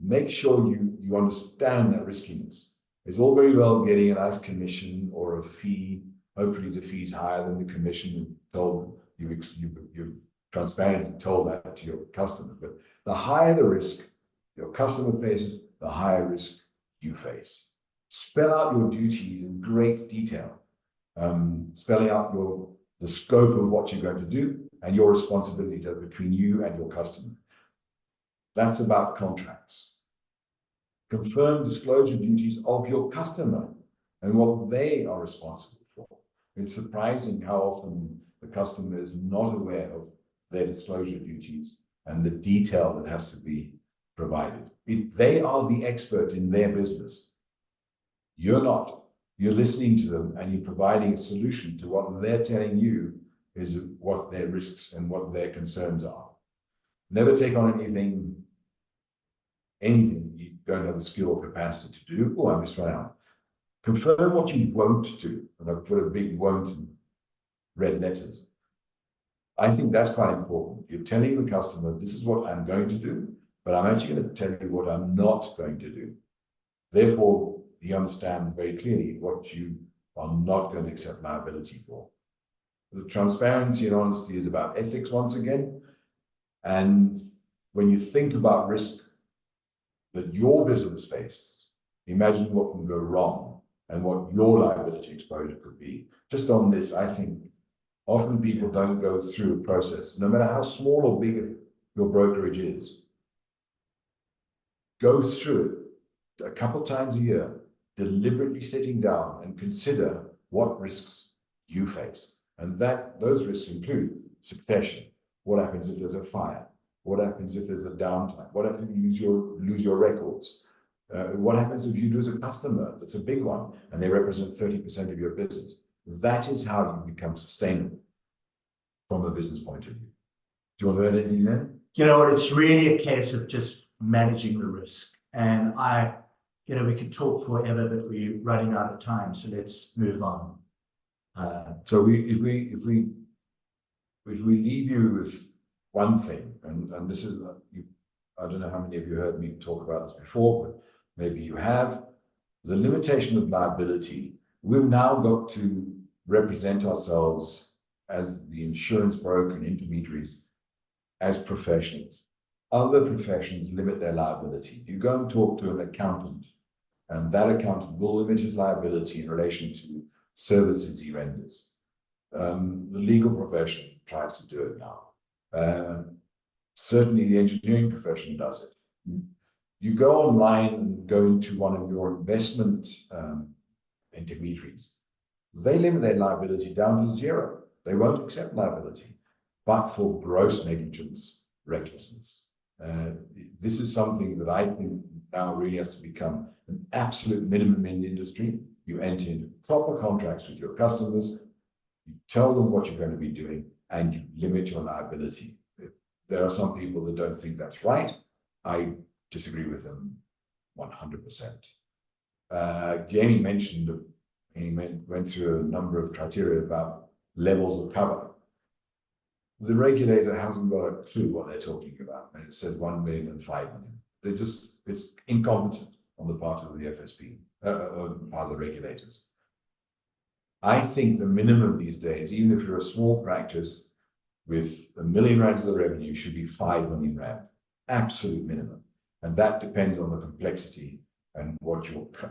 Make sure you understand that riskiness. It's all very well getting a nice commission or a fee. Hopefully the fee is higher than the commission you've transparently told that to your customer. But the higher the risk your customer faces, the higher risk you face. Spell out your duties in great detail. Spelling out the scope of what you're going to do and your responsibilities between you and your customer. That's about contracts. Confirm disclosure duties of your customer and what they are responsible for. It's surprising how often the customer is not aware of their disclosure duties and the detail that has to be provided. They are the expert in their business. You're not. You're listening to them and you're providing a solution to what they're telling you is what their risks and what their concerns are. Never take on anything you don't have the skill or capacity to do. Oh, I missed one out. Confirm what you won't do. And I've put a big won't in red letters. I think that's quite important. You're telling the customer, this is what I'm going to do, but I'm actually going to tell you what I'm not going to do. Therefore, he understands very clearly what you are not going to accept liability for. The transparency and honesty is about ethics once again. And when you think about risk that your business faces, imagine what can go wrong and what your liability exposure could be. Just on this, I think often people don't go through a process, no matter how small or big your brokerage is. Go through it a couple times a year, deliberately sitting down and consider what risks you face. And those risks include succession. What happens if there's a fire? What happens if there's a downtime? What happens if you lose your records? What happens if you lose a customer? That's a big one, and they represent 30% of your business. That is how you become sustainable from a business point of view. Do you want to add anything there? You know, it's really a case of just managing the risk. And we could talk forever, but we're running out of time, so let's move on. So if we leave you with one thing, and this is, I don't know how many of you heard me talk about this before, but maybe you have, the limitation of liability. We've now got to represent ourselves as the insurance broker and intermediaries as professionals. Other professions limit their liability. You go and talk to an accountant, and that accountant will limit his liability in relation to services he renders. The legal profession tries to do it now. Certainly the engineering profession does it. You go online and go into one of your investment intermediaries, they limit their liability down to 0. They won't accept liability, but for gross negligence, recklessness. This is something that I think now really has to become an absolute minimum in the industry. You enter into proper contracts with your customers, you tell them what you're going to be doing, and you limit your liability. There are some people that don't think that's right. I disagree with them 100%. Jame mentioned, he went through a number of criteria about levels of cover. The regulator hasn't got a clue what they're talking about, and it said 1 million and 5 million. It's incompetent on the part of the FSP, on the part of the regulators. I think the minimum these days, even if you're a small practice with R1 million of the revenue, should be 5 million rand, absolute minimum. And that depends on the complexity and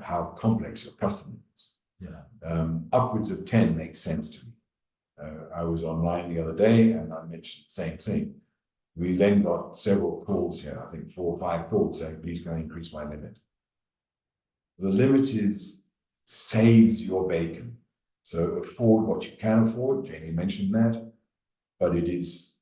how complex your customer is. Yeah. Upwards of 10 makes sense to me. I was online the other day and I mentioned the same thing. We then got several calls here, I think 4 or 5 calls saying, please can I increase my limit? The limit saves your bacon. So afford what you can afford. Jamie mentioned that, but it is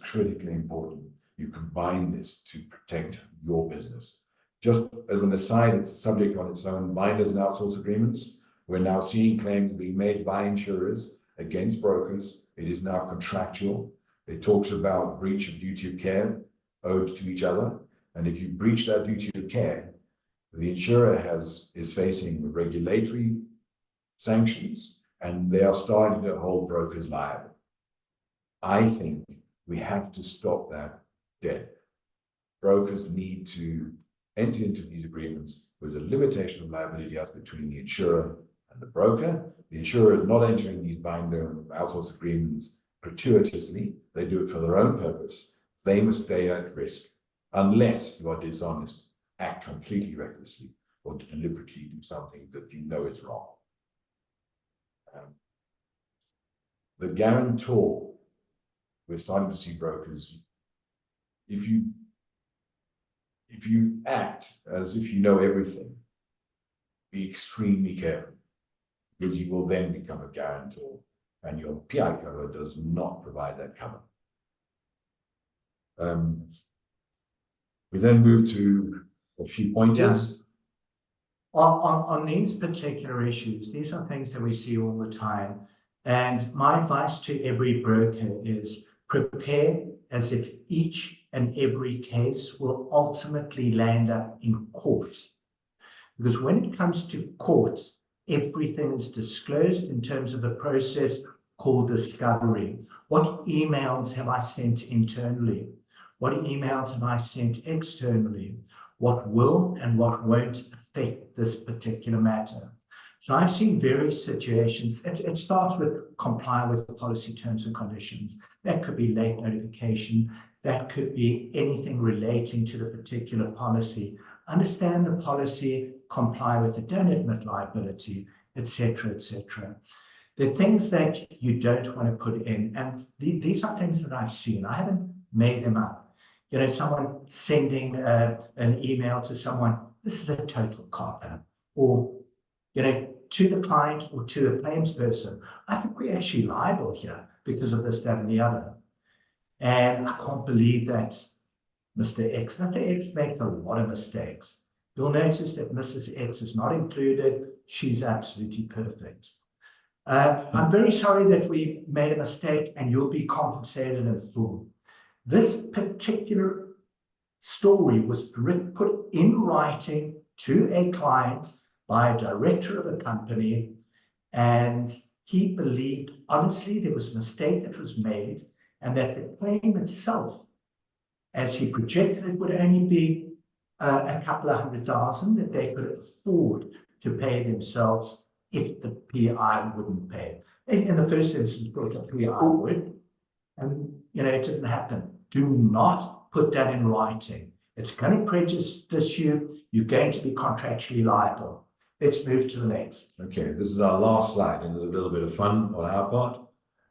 critically important you combine this to protect your business. Just as an aside, it's a subject on its own, binders and outsource agreements. We're now seeing claims being made by insurers against brokers. It is now contractual. It talks about breach of duty of care owed to each other. And if you breach that duty of care, the insurer is facing regulatory sanctions, and they are starting to hold brokers liable. I think we have to stop that dead. Brokers need to enter into these agreements with a limitation of liability as between the insurer and the broker. The insurer is not entering these binder and outsource agreements gratuitously. They do it for their own purpose. They must stay at risk unless you are dishonest, act completely recklessly, or deliberately do something that you know is wrong. The guarantor, we're starting to see brokers, if you act as if you know everything, be extremely careful, because you will then become a guarantor, and your PI cover does not provide that cover. We then move to a few pointers. Yeah. On these particular issues, these are things that we see all the time. And my advice to every broker is prepare as if each and every case will ultimately land up in court. Because when it comes to courts, everything is disclosed in terms of a process called discovery. What emails have I sent internally? What emails have I sent externally? What will and what won't affect this particular matter? So I've seen various situations. It starts with comply with the policy terms and conditions. That could be late notification. That could be anything relating to the particular policy. Understand the policy, comply with it, don't admit liability, etc., etc. There are things that you don't want to put in, and these are things that I've seen. I haven't made them up. You know, someone sending an email to someone, this is a total cop-out, or, you know, to the client or to a claims person, I think we're actually liable here because of this, that, and the other. And I can't believe that Mr. X. Mr. X makes a lot of mistakes. You'll notice that Mrs. X is not included. She's absolutely perfect. I'm very sorry that we made a mistake, and you'll be compensated in full. This particular story was put in writing to a client by a director of a company, and he believed honestly there was a mistake that was made, and that the claim itself, as he projected it, would only be a couple of $100,000 that they could afford to pay themselves if the PI wouldn't pay. In the first instance, thought the PI would, and it didn't happen. Do not put that in writing. It's going to prejudice you. You're going to be contractually liable. Let's move to the next. Okay, this is our last slide, and there's a little bit of fun on our part.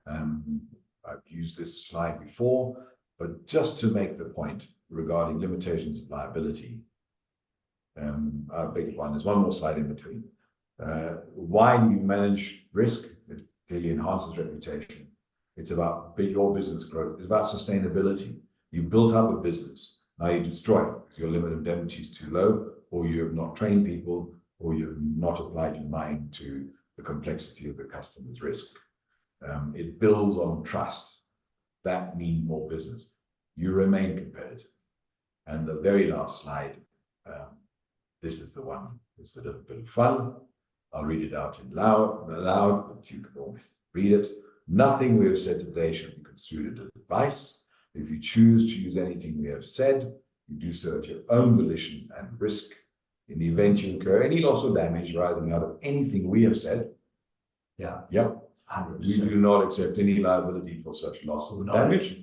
I've used this slide before, but just to make the point regarding limitations of liability, I beg your pardon, there's one more slide in between. Why do you manage risk? It clearly enhances reputation. It's about your business growth. It's about sustainability. You built up a business. Now you destroy it because your limit of indemnity is too low, or you have not trained people, or you have not applied your mind to the complexity of the customer's risk. It builds on trust. That means more business. You remain competitive. And the very last slide, this is the one. It's a little bit of fun. I'll read it out aloud, but you can all read it. Nothing we have said today should be construed as advice. If you choose to use anything we have said, you do so at your own volition and risk. In the event you incur any loss or damage arising out of anything we have said, Yeah. yep, 100%. we do not accept any liability for such loss or damage.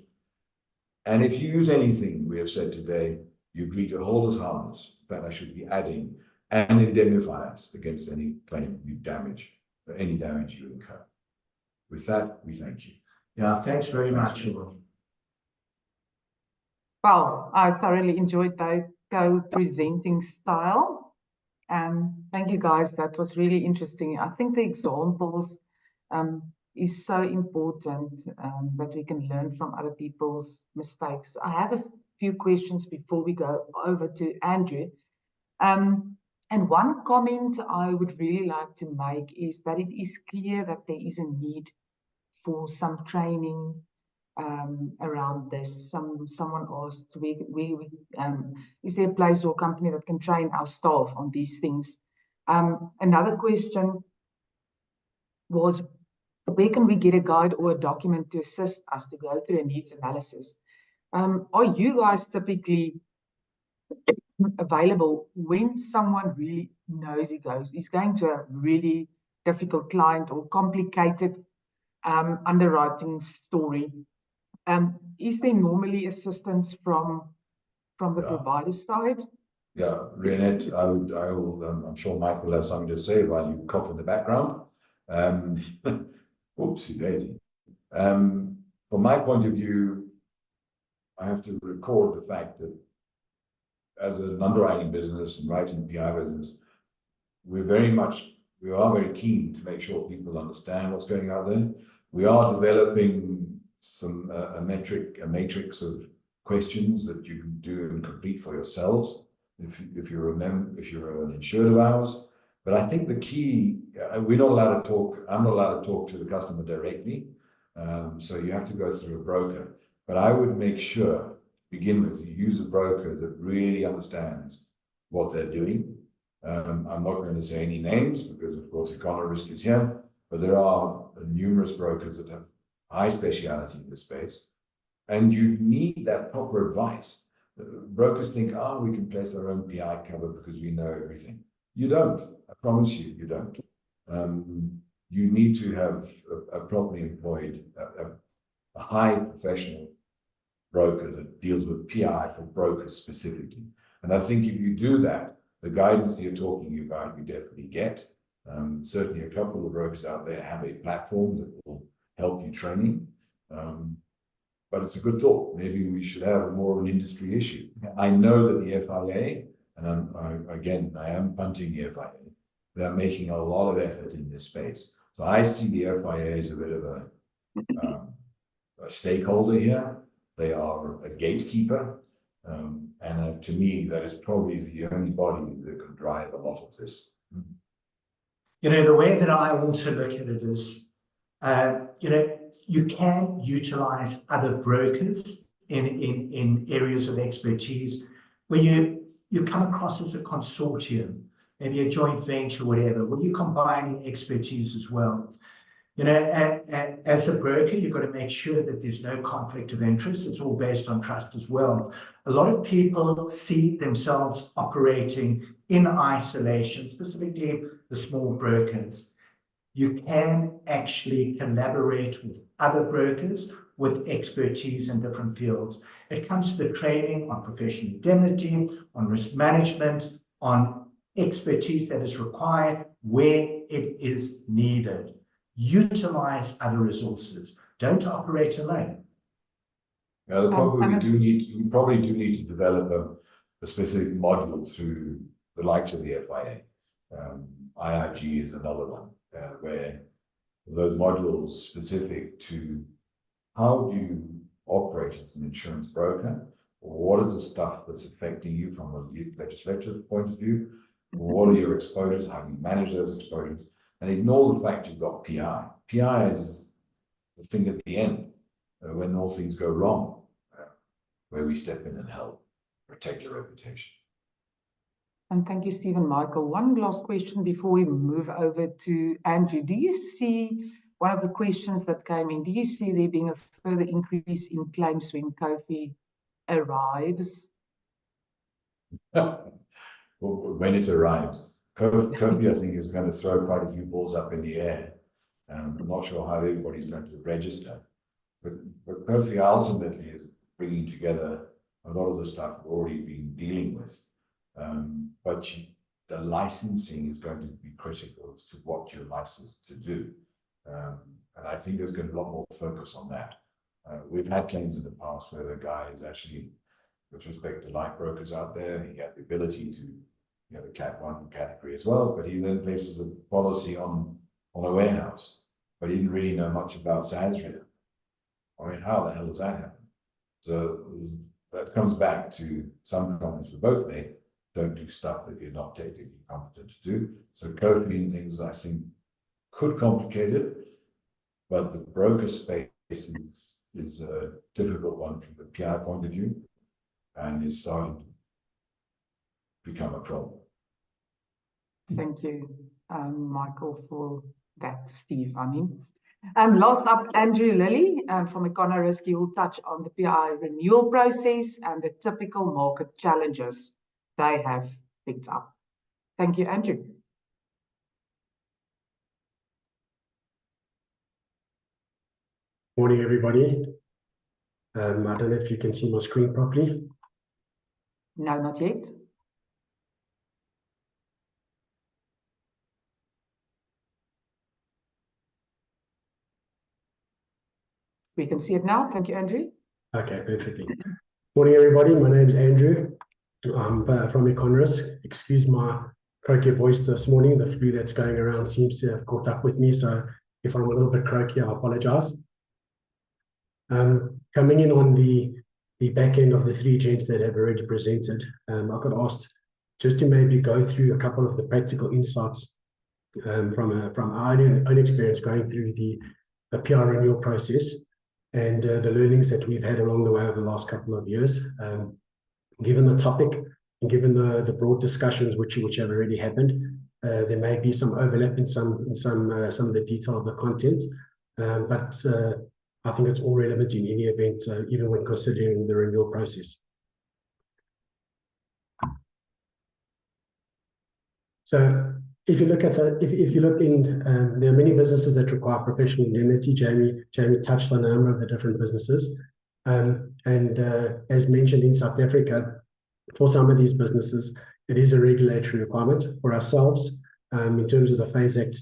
And if you use anything we have said today, you agree to hold us harmless. In fact, I should be adding, and indemnify us against any claim you damage, or any damage you incur. With that, we thank you. Yeah, thanks very much. Well, I thoroughly enjoyed that co-presenting style. Thank you, guys. That was really interesting. I think the examples is so important that we can learn from other people's mistakes. I have a few questions before we go over to Andrew. And one comment I would really like to make is that it is clear that there is a need for some training around this. Someone asked, is there a place or company that can train our staff on these things? Another question was, where can we get a guide or a document to assist us to go through a needs analysis? Are you guys typically available when someone really knows he's going to a really difficult client or complicated underwriting story? Is there normally assistance from the provider side? Yeah, Renette, I'm sure Mike will have something to say while you cough in the background. Oopsie daisy. From my point of view, I have to record the fact that as an underwriting business and writing PI business, we are very keen to make sure people understand what's going out there. We are developing a matrix of questions that you can do and complete for yourselves if you're an insured of ours. But I think the key, we're not allowed to talk. I'm not allowed to talk to the customer directly, so you have to go through a broker. But I would make sure, to begin with, you use a broker that really understands what they're doing. I'm not going to say any names because, of course, Econorisk is here, but there are numerous brokers that have high speciality in this space, and you need that proper advice. Brokers think, we can place our own PI cover because we know everything. You don't. I promise you, you don't. You need to have a properly employed, a high professional broker that deals with PI for brokers specifically. And I think if you do that, the guidance you're talking about, you definitely get. Certainly a couple of brokers out there have a platform that will help you training. But it's a good thought. Maybe we should have more of an industry issue. I know that the FIA, and I am punting the FIA, they're making a lot of effort in this space. So I see the FIA as a bit of a stakeholder here. They are a gatekeeper. And to me, that is probably the only body that can drive a lot of this. The way that I also look at it is, you can utilize other brokers in areas of expertise where you you come across as a consortium, maybe a joint venture, whatever, well, you're combining expertise as well. You know, as a broker, you've got to make sure that there's no conflict of interest. It's all based on trust as well. A lot of people see themselves operating in isolation, specifically the small brokers. You can actually collaborate with other brokers with expertise in different fields. It comes to the training on professional indemnity, on risk management, on expertise that is required where it is needed. Utilize other resources. Don't operate alone. Now, we probably do need to develop a specific module through the likes of the FIA. IIG is another one where those modules specific to how do you operate as an insurance broker, what is the stuff that's affecting you from a legislative point of view, what are your exposures, how do you manage those exposures, and ignore the fact you've got PI. PI is the thing at the end when all things go wrong, where we step in and help protect your reputation. And thank you, Stephen. Michael, one last question before we move over to Andrew. Do you see one of the questions that came in? Do you see there being a further increase in claims when Kofi arrives? When it arrives, Kofi, I think, is going to throw quite a few balls up in the air. I'm not sure how everybody's going to register, but Kofi ultimately is bringing together a lot of the stuff we've already been dealing with. But the licensing is going to be critical as to what you're licensed to do. And I think there's going to be a lot more focus on that. We've had claims in the past where the guy is actually, with respect to life brokers out there, he had the ability to, the Cat 1 category as well, but he then places a policy on a warehouse, but he didn't really know much about Sasria. I mean, how the hell does that happen? So that comes back to some comments we both made. Don't do stuff that you're not technically competent to do. So Kofi and things, I think, could complicate it, but the broker space is a difficult one from the PI point of view, and is starting to become a problem. Thank you, Michael, for that, Steve. Last up, Andrew Lilley from Econorisk. He will touch on the PI renewal process and the typical market challenges they have picked up. Thank you, Andrew. Morning, everybody. I don't know if you can see my screen properly. No, not yet. We can see it now. Thank you, Andrew. Okay, perfectly. Morning, everybody. My name is Andrew. I'm from Econorisk. Excuse my croaky voice this morning. The flu that's going around seems to have caught up with me. So if I'm a little bit croaky, I apologize. Coming in on the back end of the three gents that have already presented, I got asked just to maybe go through a couple of the practical insights from our own experience going through the PR renewal process and the learnings that we've had along the way over the last couple of years. Given the topic and given the broad discussions which have already happened, there may be some overlap in some of the detail of the content, but I think it's all relevant in any event, even when considering the renewal process. So if you look at there are many businesses that require professional indemnity. Jame touched on a number of the different businesses, and as mentioned in South Africa, for some of these businesses, it is a regulatory requirement. For ourselves, in terms of the FASE Act,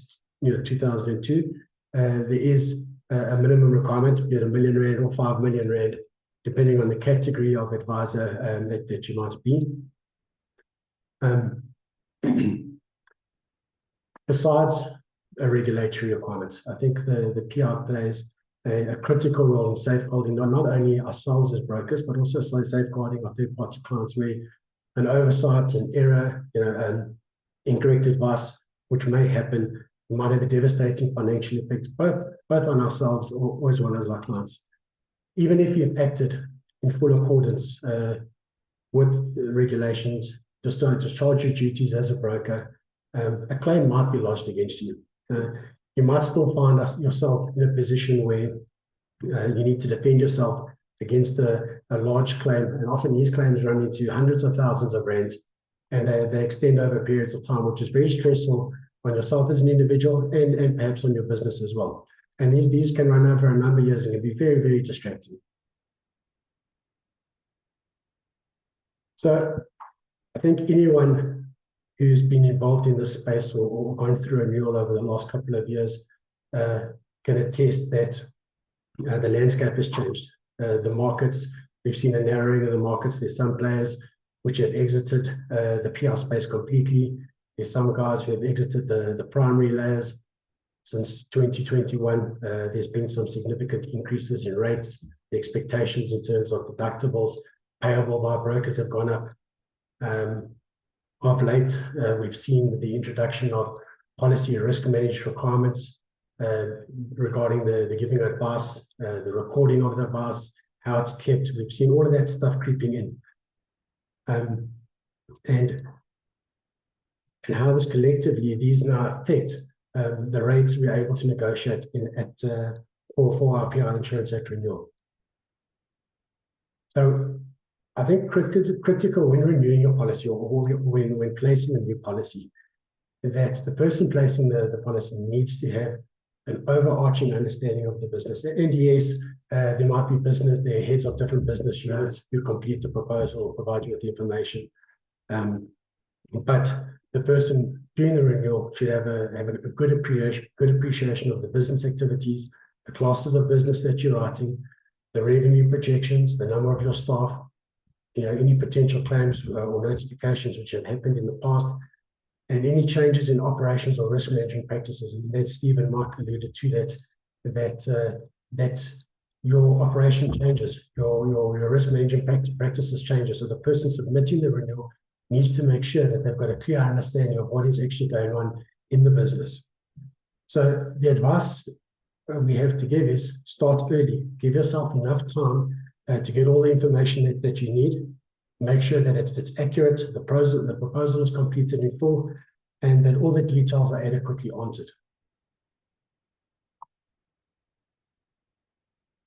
2002, there is a minimum requirement, be it R1 million or R5 million, depending on the category of advisor that you might be. Besides a regulatory requirement, I think the PI plays a critical role in safeguarding not only ourselves as brokers, but also safeguarding our third-party clients, where an oversight, an error, incorrect advice, which may happen, might have a devastating financial effect both on ourselves or as well as our clients. Even if you've acted in full accordance with the regulations, discharge your duties as a broker, a claim might be lodged against you. You might still find yourself in a position where you need to defend yourself against a large claim, and often these claims run into hundreds of thousands of rands, and they extend over periods of time, which is very stressful on yourself as an individual and perhaps on your business as well. And these can run over a number of years and can be very, very distracting. So I think anyone who's been involved in this space or gone through a renewal over the last couple of years can attest that the landscape has changed. The markets, we've seen a narrowing of the markets. There's some players which have exited the PR space completely. There's some guys who have exited the primary layers. Since 2021, there's been some significant increases in rates. The expectations in terms of deductibles payable by brokers have gone up. Of late, we've seen the introduction of policy risk managed requirements regarding the giving advice, the recording of the advice, how it's kept. We've seen all of that stuff creeping in. And how this collectively, these now affect the rates we're able to negotiate for our PR Insurance Act renewal. So I think critical when renewing your policy or when placing a new policy, that the person placing the policy needs to have an overarching understanding of the business. And yes, there might be there are heads of different business units who complete the proposal or provide you with the information. But the person doing the renewal should have a good appreciation of the business activities, the classes of business that you're writing, the revenue projections, the number of your staff, any potential claims or notifications which have happened in the past, and any changes in operations or risk management practices. And that Steve and Mark alluded to that your operation changes, your risk management practices changes. So the person submitting the renewal needs to make sure that they've got a clear understanding of what is actually going on in the business. So the advice we have to give is start early. Give yourself enough time to get all the information that you need. Make sure that it's accurate, the proposal is completed in full, and that all the details are adequately answered.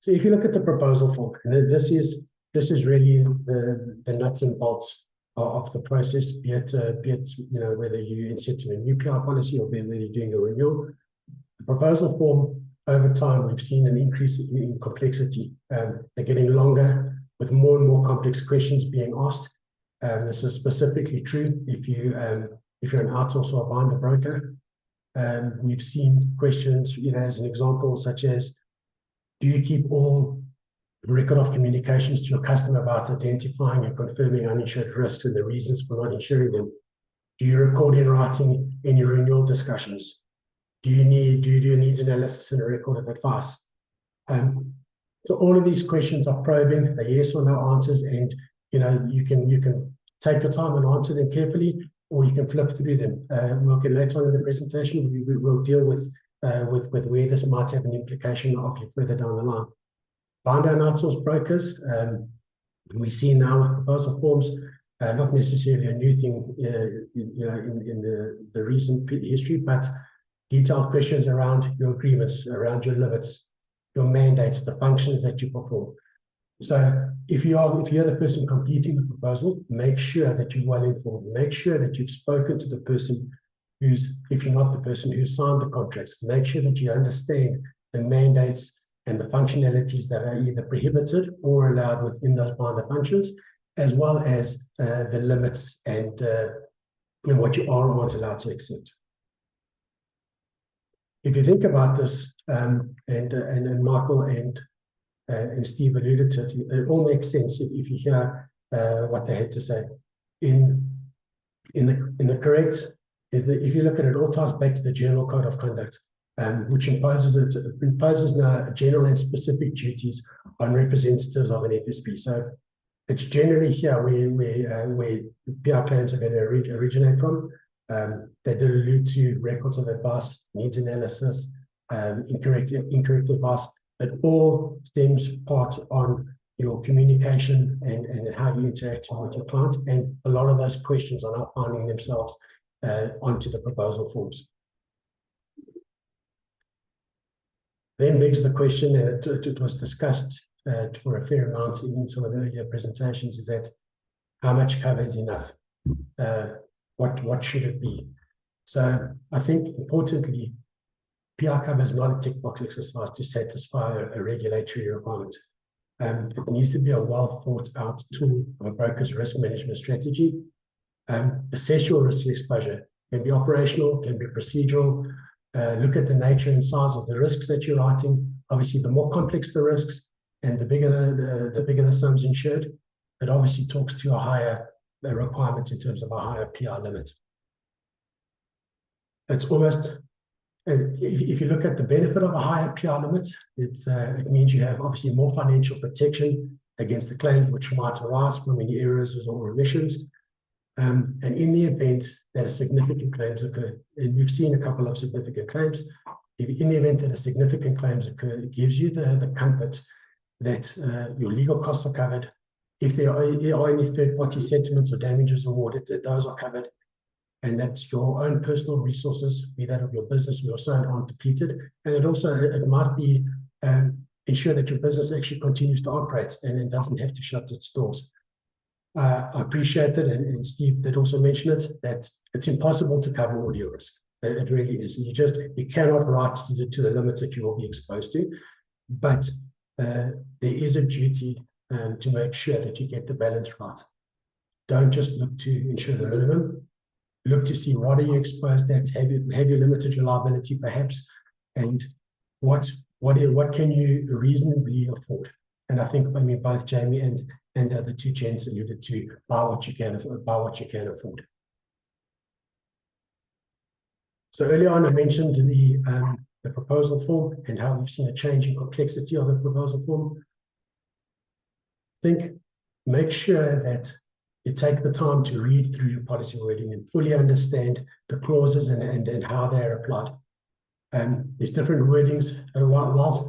So if you look at the proposal form, and this is really the nuts and bolts of the process, be it whether you insert a new PR policy or whether you're doing a renewal. The proposal form, over time, we've seen an increase in complexity. They're getting longer with more and more complex questions being asked. This is specifically true if you're an outsourcer or binder broker. We've seen questions, as an example, such as, do you keep all record of communications to your customer about identifying and confirming uninsured risks and the reasons for not insuring them? Do you record in writing any renewal discussions? Do you do a needs analysis and a record of advice? So all of these questions are probing, the yes or no answers, and you can take your time and answer them carefully, or you can flip through them. We'll get later on in the presentation. We'll deal with where this might have an implication of you further down the line. Binder and outsourced brokers, we see now with proposal forms, not necessarily a new thing in the recent history, but detailed questions around your agreements, around your limits, your mandates, the functions that you perform. So if you're the person completing the proposal, make sure that you're well informed. Make sure that you've spoken to the person if you're not the person who signed the contracts, make sure that you understand the mandates and the functionalities that are either prohibited or allowed within those binder functions, as well as the limits and what you are or aren't allowed to accept. If you think about this, and Michael and Steve alluded to it, it all makes sense if you hear what they had to say. In the correct, if you look at it, all ties back to the General Code of Conduct, which imposes now general and specific duties on representatives of an FSP. So it's generally here where PR claims are going to originate from. They do allude to records of advice, needs analysis, incorrect advice. It all stems part on your communication and how you interact with your client. And a lot of those questions are now finding themselves onto the proposal forms. Then begs the question, it was discussed for a fair amount in some of the earlier presentations, is that how much cover is enough? What should it be? So I think importantly, PR cover is not a tick box exercise to satisfy a regulatory requirement. It needs to be a well thought out tool of a broker's risk management strategy. Assess your risk exposure. Can be operational, can be procedural. Look at the nature and size of the risks that you're writing. Obviously, the more complex the risks and the bigger the sums insured, it obviously talks to a higher requirement in terms of a higher PR limit. It's almost, if you look at the benefit of a higher PR limit, it means you have obviously more financial protection against the claims which might arise from any errors or omissions. And in the event that a significant claims occur, and we've seen a couple of significant claims, in the event that a significant claims occur, it gives you the comfort that your legal costs are covered. If there are any third-party settlements or damages awarded, that those are covered, and that your own personal resources, be that of your business or your son, aren't depleted. And it also, it might be ensure that your business actually continues to operate and it doesn't have to shut its doors. I appreciate it, and Steve did also mention it, that it's impossible to cover all your risk. It really is. You cannot write to the limit that you will be exposed to, but there is a duty to make sure that you get the balance right. Don't just look to ensure the minimum. Look to see what are you exposed at, have you limited your liability perhaps, and what can you reasonably afford. And I think, I mean, both Jamie and the other two gents alluded to buy what you can afford. So earlier on I mentioned the proposal form and how we've seen a change in complexity of the proposal form. Make sure that you take the time to read through your policy wording and fully understand the clauses and how they're applied. There's different wordings. Whilst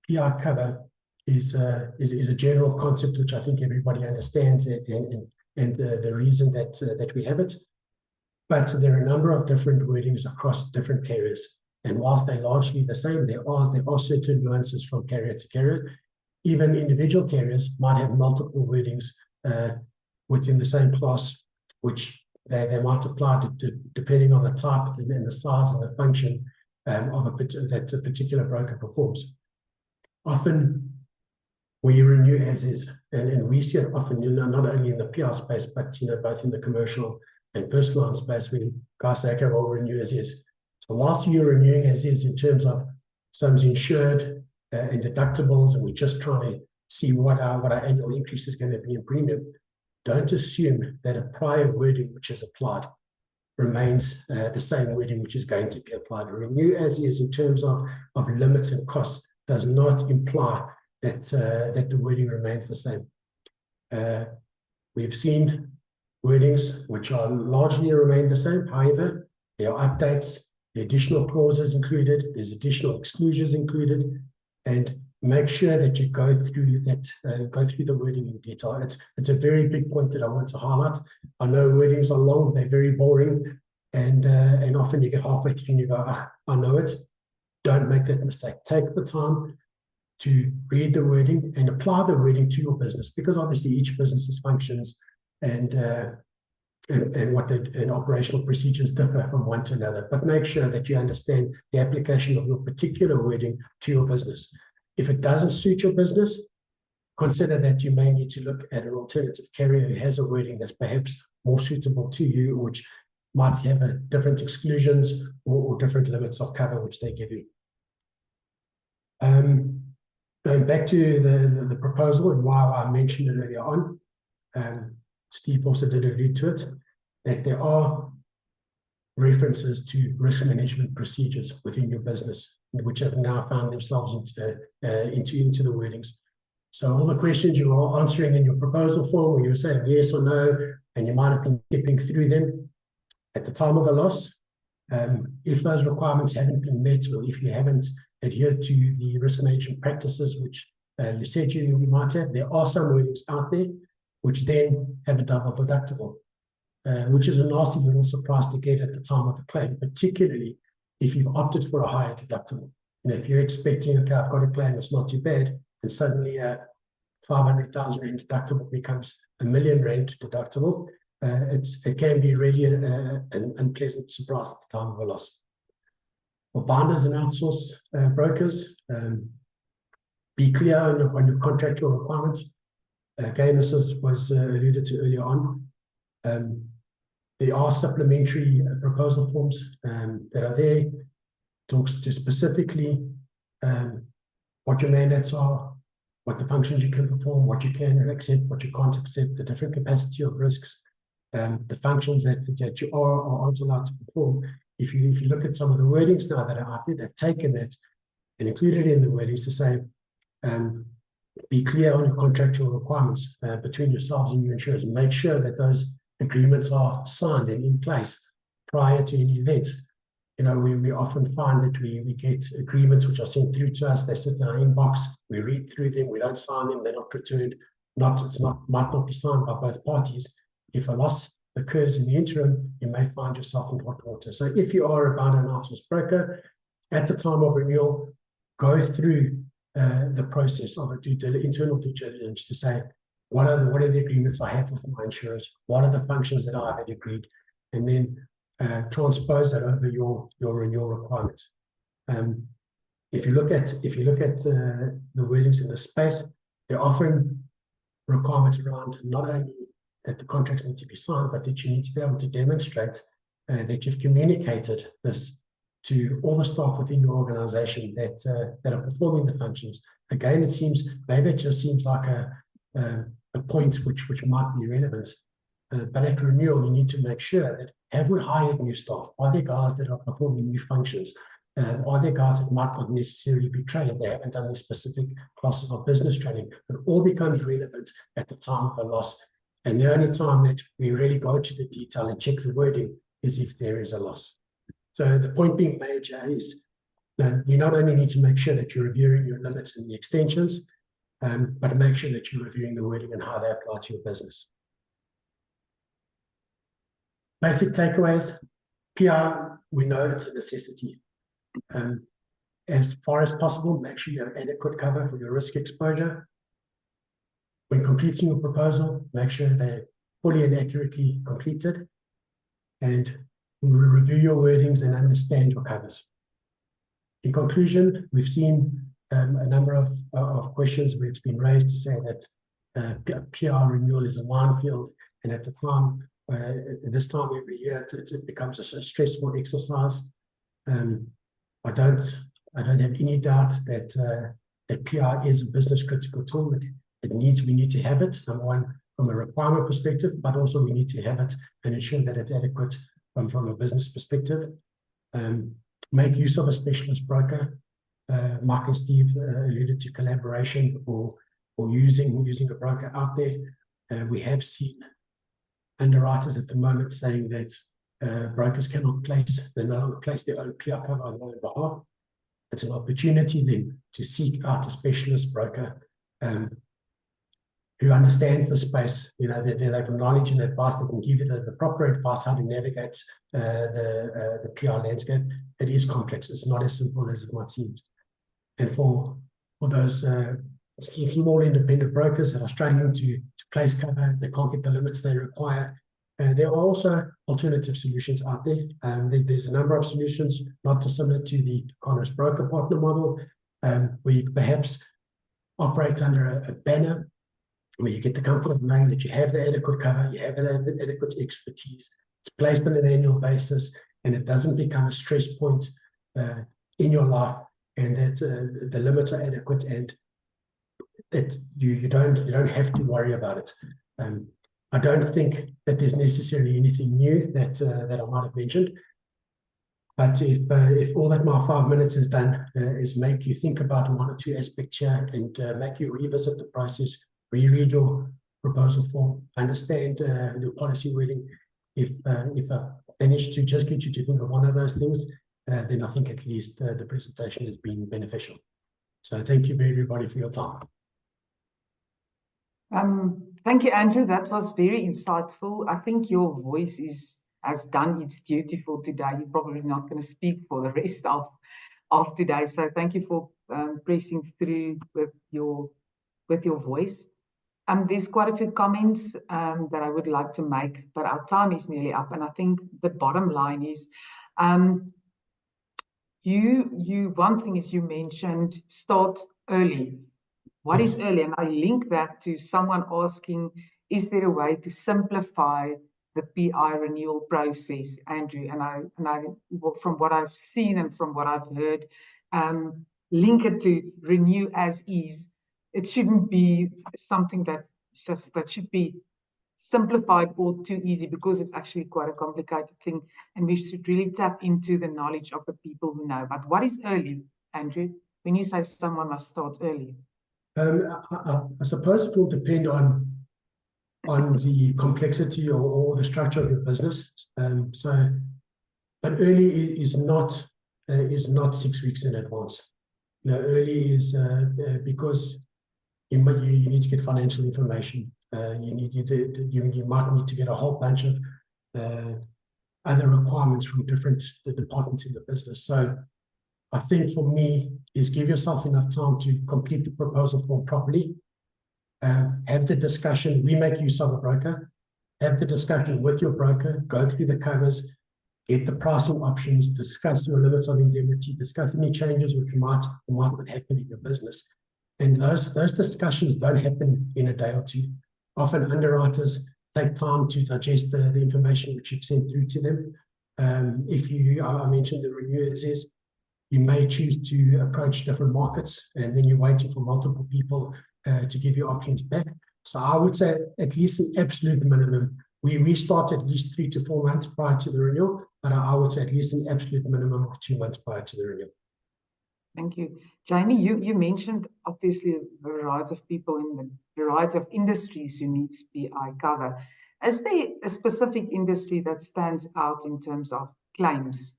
PR cover is a general concept which I think everybody understands and the reason that we have it, but there are a number of different wordings across different carriers. And whilst they're largely the same, there are certain nuances from carrier to carrier. Even individual carriers might have multiple wordings within the same class, which they might apply to depending on the type and the size and the function that a particular broker performs. Often we renew as is, and we see it often, not only in the PR space, but both in the commercial and personal line space, where guys say, okay, well, renew as is. So whilst you're renewing as is in terms of sums insured and deductibles, and we're just trying to see what our annual increase is going to be in premium, don't assume that a prior wording which is applied remains the same wording which is going to be applied. Renew as is in terms of limits and costs does not imply that the wording remains the same. We've seen wordings which are largely remain the same. However, there are updates, the additional clauses included, there's additional exclusions included, and make sure that you go through the wording in detail. It's a very big point that I want to highlight. I know wordings are long, they're very boring, and often you get halfway through and you go, I know it. Don't make that mistake. Take the time to read the wording and apply the wording to your business, because obviously each business's functions and operational procedures differ from one to another. But make sure that you understand the application of your particular wording to your business. If it doesn't suit your business, consider that you may need to look at an alternative carrier who has a wording that's perhaps more suitable to you, which might have different exclusions or different limits of cover which they give you. Going back to the proposal and why I mentioned it earlier on, Steve also did allude to it, that there are references to risk management procedures within your business, which have now found themselves into the wordings. So all the questions you were answering in your proposal form, where you were saying yes or no, and you might have been skipping through them at the time of the loss, if those requirements haven't been met, or if you haven't adhered to the risk management practices which you said you might have. There are some wordings out there which then have a double deductible, which is a nasty little surprise to get at the time of the claim, particularly if you've opted for a higher deductible. You know, if you're expecting, okay, I've got a claim, it's not too bad, and suddenly 500,000 rand deductible becomes R1 million deductible, it can be really an unpleasant surprise at the time of a loss. For binders and outsource brokers, be clear on your contractual requirements. Again, this was alluded to earlier on. There are supplementary proposal forms that are there. Talks to specifically what your mandates are, what the functions you can perform, what you can accept, what you can't accept, the different capacity of risks, the functions that you are or aren't allowed to perform. If you look at some of the wordings now that are out there, they've taken that and included in the wordings to say, be clear on your contractual requirements between yourselves and your insurers. Make sure that those agreements are signed and in place prior to any event. You know, we often find that we get agreements which are sent through to us. They sit in our inbox. We read through them. We don't sign them. They're not returned. Might not be signed by both parties. If a loss occurs in the interim, you may find yourself in hot water. So if you are a binder and outsource broker, at the time of renewal, go through the process of internal due diligence to say, what are the agreements I have with my insurers? What are the functions that I have agreed? And then transpose that over your renewal requirements. If you look at the wordings in the space, they're offering requirements around not only that the contracts need to be signed, but that you need to be able to demonstrate that you've communicated this to all the staff within your organization that are performing the functions. Again, it just seems like a point which might be relevant. But at renewal, you need to make sure that have we hired new staff? Are there guys that are performing new functions? Are there guys that might not necessarily be trained? They haven't done the specific classes of business training. It all becomes relevant at the time of a loss. And the only time that we really go to the detail and check the wording is if there is a loss. So the point being made, Jay, is you not only need to make sure that you're reviewing your limits and the extensions, but make sure that you're reviewing the wording and how they apply to your business. Basic takeaways. PR, we know it's a necessity. As far as possible, make sure you have adequate cover for your risk exposure. When completing your proposal, make sure they're fully and accurately completed. And review your wordings and understand your covers. In conclusion, we've seen a number of questions where it's been raised to say that PR renewal is a minefield, and at the time, this time every year, it becomes a stressful exercise. I don't have any doubt that PR is a business critical tool. We need to have it, number one, from a requirement perspective, but also we need to have it and ensure that it's adequate from a business perspective. Make use of a specialist broker. Mark and Steve alluded to collaboration or using a broker out there. We have seen underwriters at the moment saying that brokers cannot place their own PR cover on their own behalf. It's an opportunity then to seek out a specialist broker who understands the space. You know, they have knowledge and advice that can give you the proper advice how to navigate the PR landscape. It is complex. It's not as simple as it might seem. And for those small independent brokers that are struggling to place cover, they can't get the limits they require, there are also alternative solutions out there. There's a number of solutions, not dissimilar to the Econorisk broker partner model, where you perhaps operate under a banner, where you get the comfort of knowing that you have the adequate cover, you have the adequate expertise, it's placed on an annual basis, and it doesn't become a stress point in your life, and that the limits are adequate, and that you don't have to worry about it. I don't think that there's necessarily anything new that I might have mentioned, but if all that my 5 minutes has done is make you think about one or two aspects here and make you revisit the process, reread your proposal form, understand your policy wording. If I've managed to just get you to think of one of those things, then I think at least the presentation has been beneficial. So thank you everybody for your time. Thank you, Andrew. That was very insightful. I think your voice has done its duty for today. You're probably not going to speak for the rest of today. So thank you for pressing through with your voice. There's quite a few comments that I would like to make, but our time is nearly up. And I think the bottom line is one thing is you mentioned start early. What is early? And I link that to someone asking, is there a way to simplify the PI renewal process, Andrew? And I from what I've seen and from what I've heard, link it to renew as is. It shouldn't be something that should be simplified or too easy, because it's actually quite a complicated thing, and we should really tap into the knowledge of the people who know. But what is early, Andrew, when you say someone must start early? I suppose it will depend on the complexity or the structure of your business. But early is not 6 weeks in advance. Early is because you need to get financial information. You might need to get a whole bunch of other requirements from different departments in the business. So I think for me is give yourself enough time to complete the proposal form properly. Have the discussion. We make use of a broker. Have the discussion with your broker. Go through the covers. Get the pricing options. Discuss your limits of indemnity. Discuss any changes which might or might not happen in your business. And those discussions don't happen in a day or two. Often underwriters take time to digest the information which you've sent through to them. I mentioned the renewers, you may choose to approach different markets, and then you're waiting for multiple people to give you options back. So I would say at least an absolute minimum. We start at least 3 to 4 months prior to the renewal, but I would say at least an absolute minimum of 2 months prior to the renewal. Thank you. Jame, you mentioned obviously a variety of people in the variety of industries who needs PI cover. Is there a specific industry that stands out in terms of claims?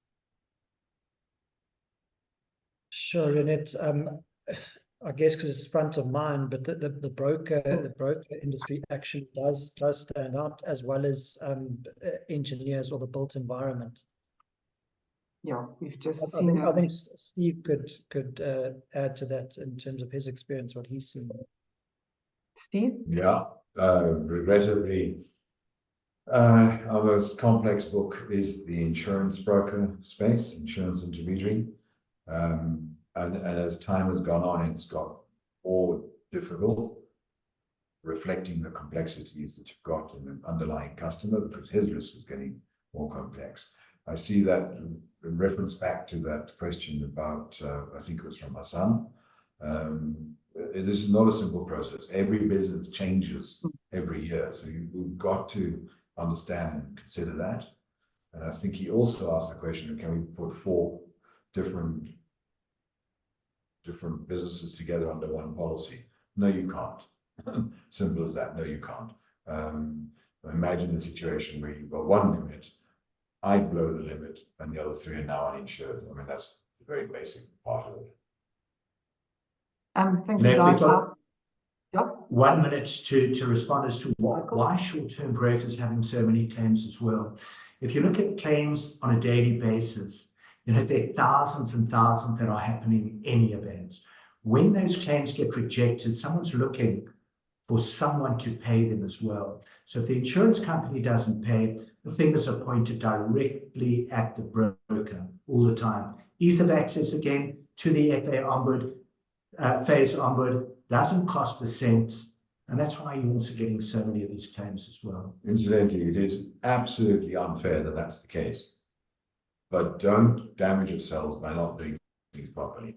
Sure, Renette. I guess because it's front of mind, but the broker industry actually does stand out, as well as engineers or the built environment. Yeah, we've just seen. I think Steve could add to that in terms of his experience, what he's seen. Steve? Yeah, regrettably, our most complex book is the insurance broker space, insurance intermediary. And as time has gone on, it's got more difficult, reflecting the complexities that you've got in the underlying customer, because his risk is getting more complex. I see that in reference back to that question about, I think it was from Hassan. This is not a simple process. Every business changes every year. So you've got to understand and consider that. And I think he also asked the question, can we put 4 different businesses together under one policy? No, you can't. Simple as that. No, you can't. Imagine a situation where you've got one limit, I blow the limit, and the other 3 are now uninsured. I mean, that's the very basic part of it. Thank you, guys. 1 minute to respond as to why short-term brokers having so many claims as well. If you look at claims on a daily basis, there are thousands and thousands that are happening in any event. When those claims get rejected, someone's looking for someone to pay them as well. So if the insurance company doesn't pay, the fingers are pointed directly at the broker all the time. Ease of access again to the FA onboard, phase onboard, doesn't cost a cent. And that's why you're also getting so many of these claims as well. Incidentally, it is absolutely unfair that that's the case. But don't damage yourselves by not doing things properly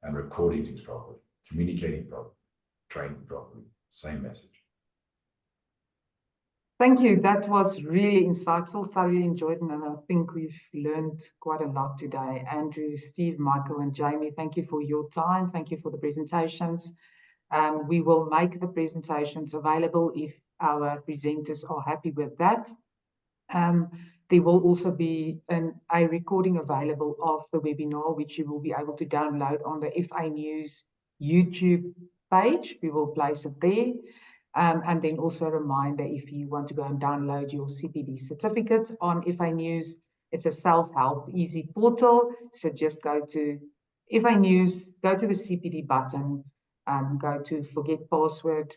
and recording things properly, communicating properly, training properly. Same message. Thank you. That was really insightful. Thoroughly enjoyed, and I think we've learned quite a lot today. Andrew, Steve, Michael, and Jame, thank you for your time. Thank you for the presentations. We will make the presentations available if our presenters are happy with that. There will also be a recording available of the webinar, which you will be able to download on the FA News YouTube page. We will place it there. And then also a reminder, if you want to go and download your CPD certificates on FA News, it's a self-help easy portal. So just go to FA News, go to the CPD button, go to forget password,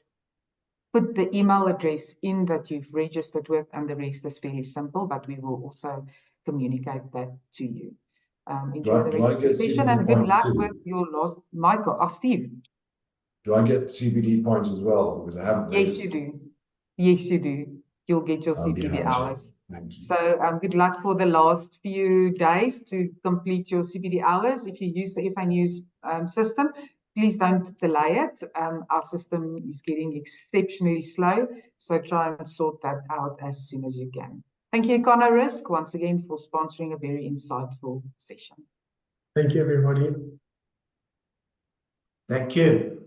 put the email address in that you've registered with, and the rest is fairly simple, but we will also communicate that to you. Enjoy the rest of the session and good luck with your last, Michael, Steve. Do I get CPD points as well? Because I haven't registered. Yes, you do. Yes, you do. You'll get your I'll be CPD happy. hours. Thank you. So good luck for the last few days to complete your CPD hours. If you use the FA News system, please don't delay it. Our system is getting exceptionally slow, so try and sort that out as soon as you can. Thank you, Econorisk, once again for sponsoring a very insightful session. Thank you, everybody. Thank you.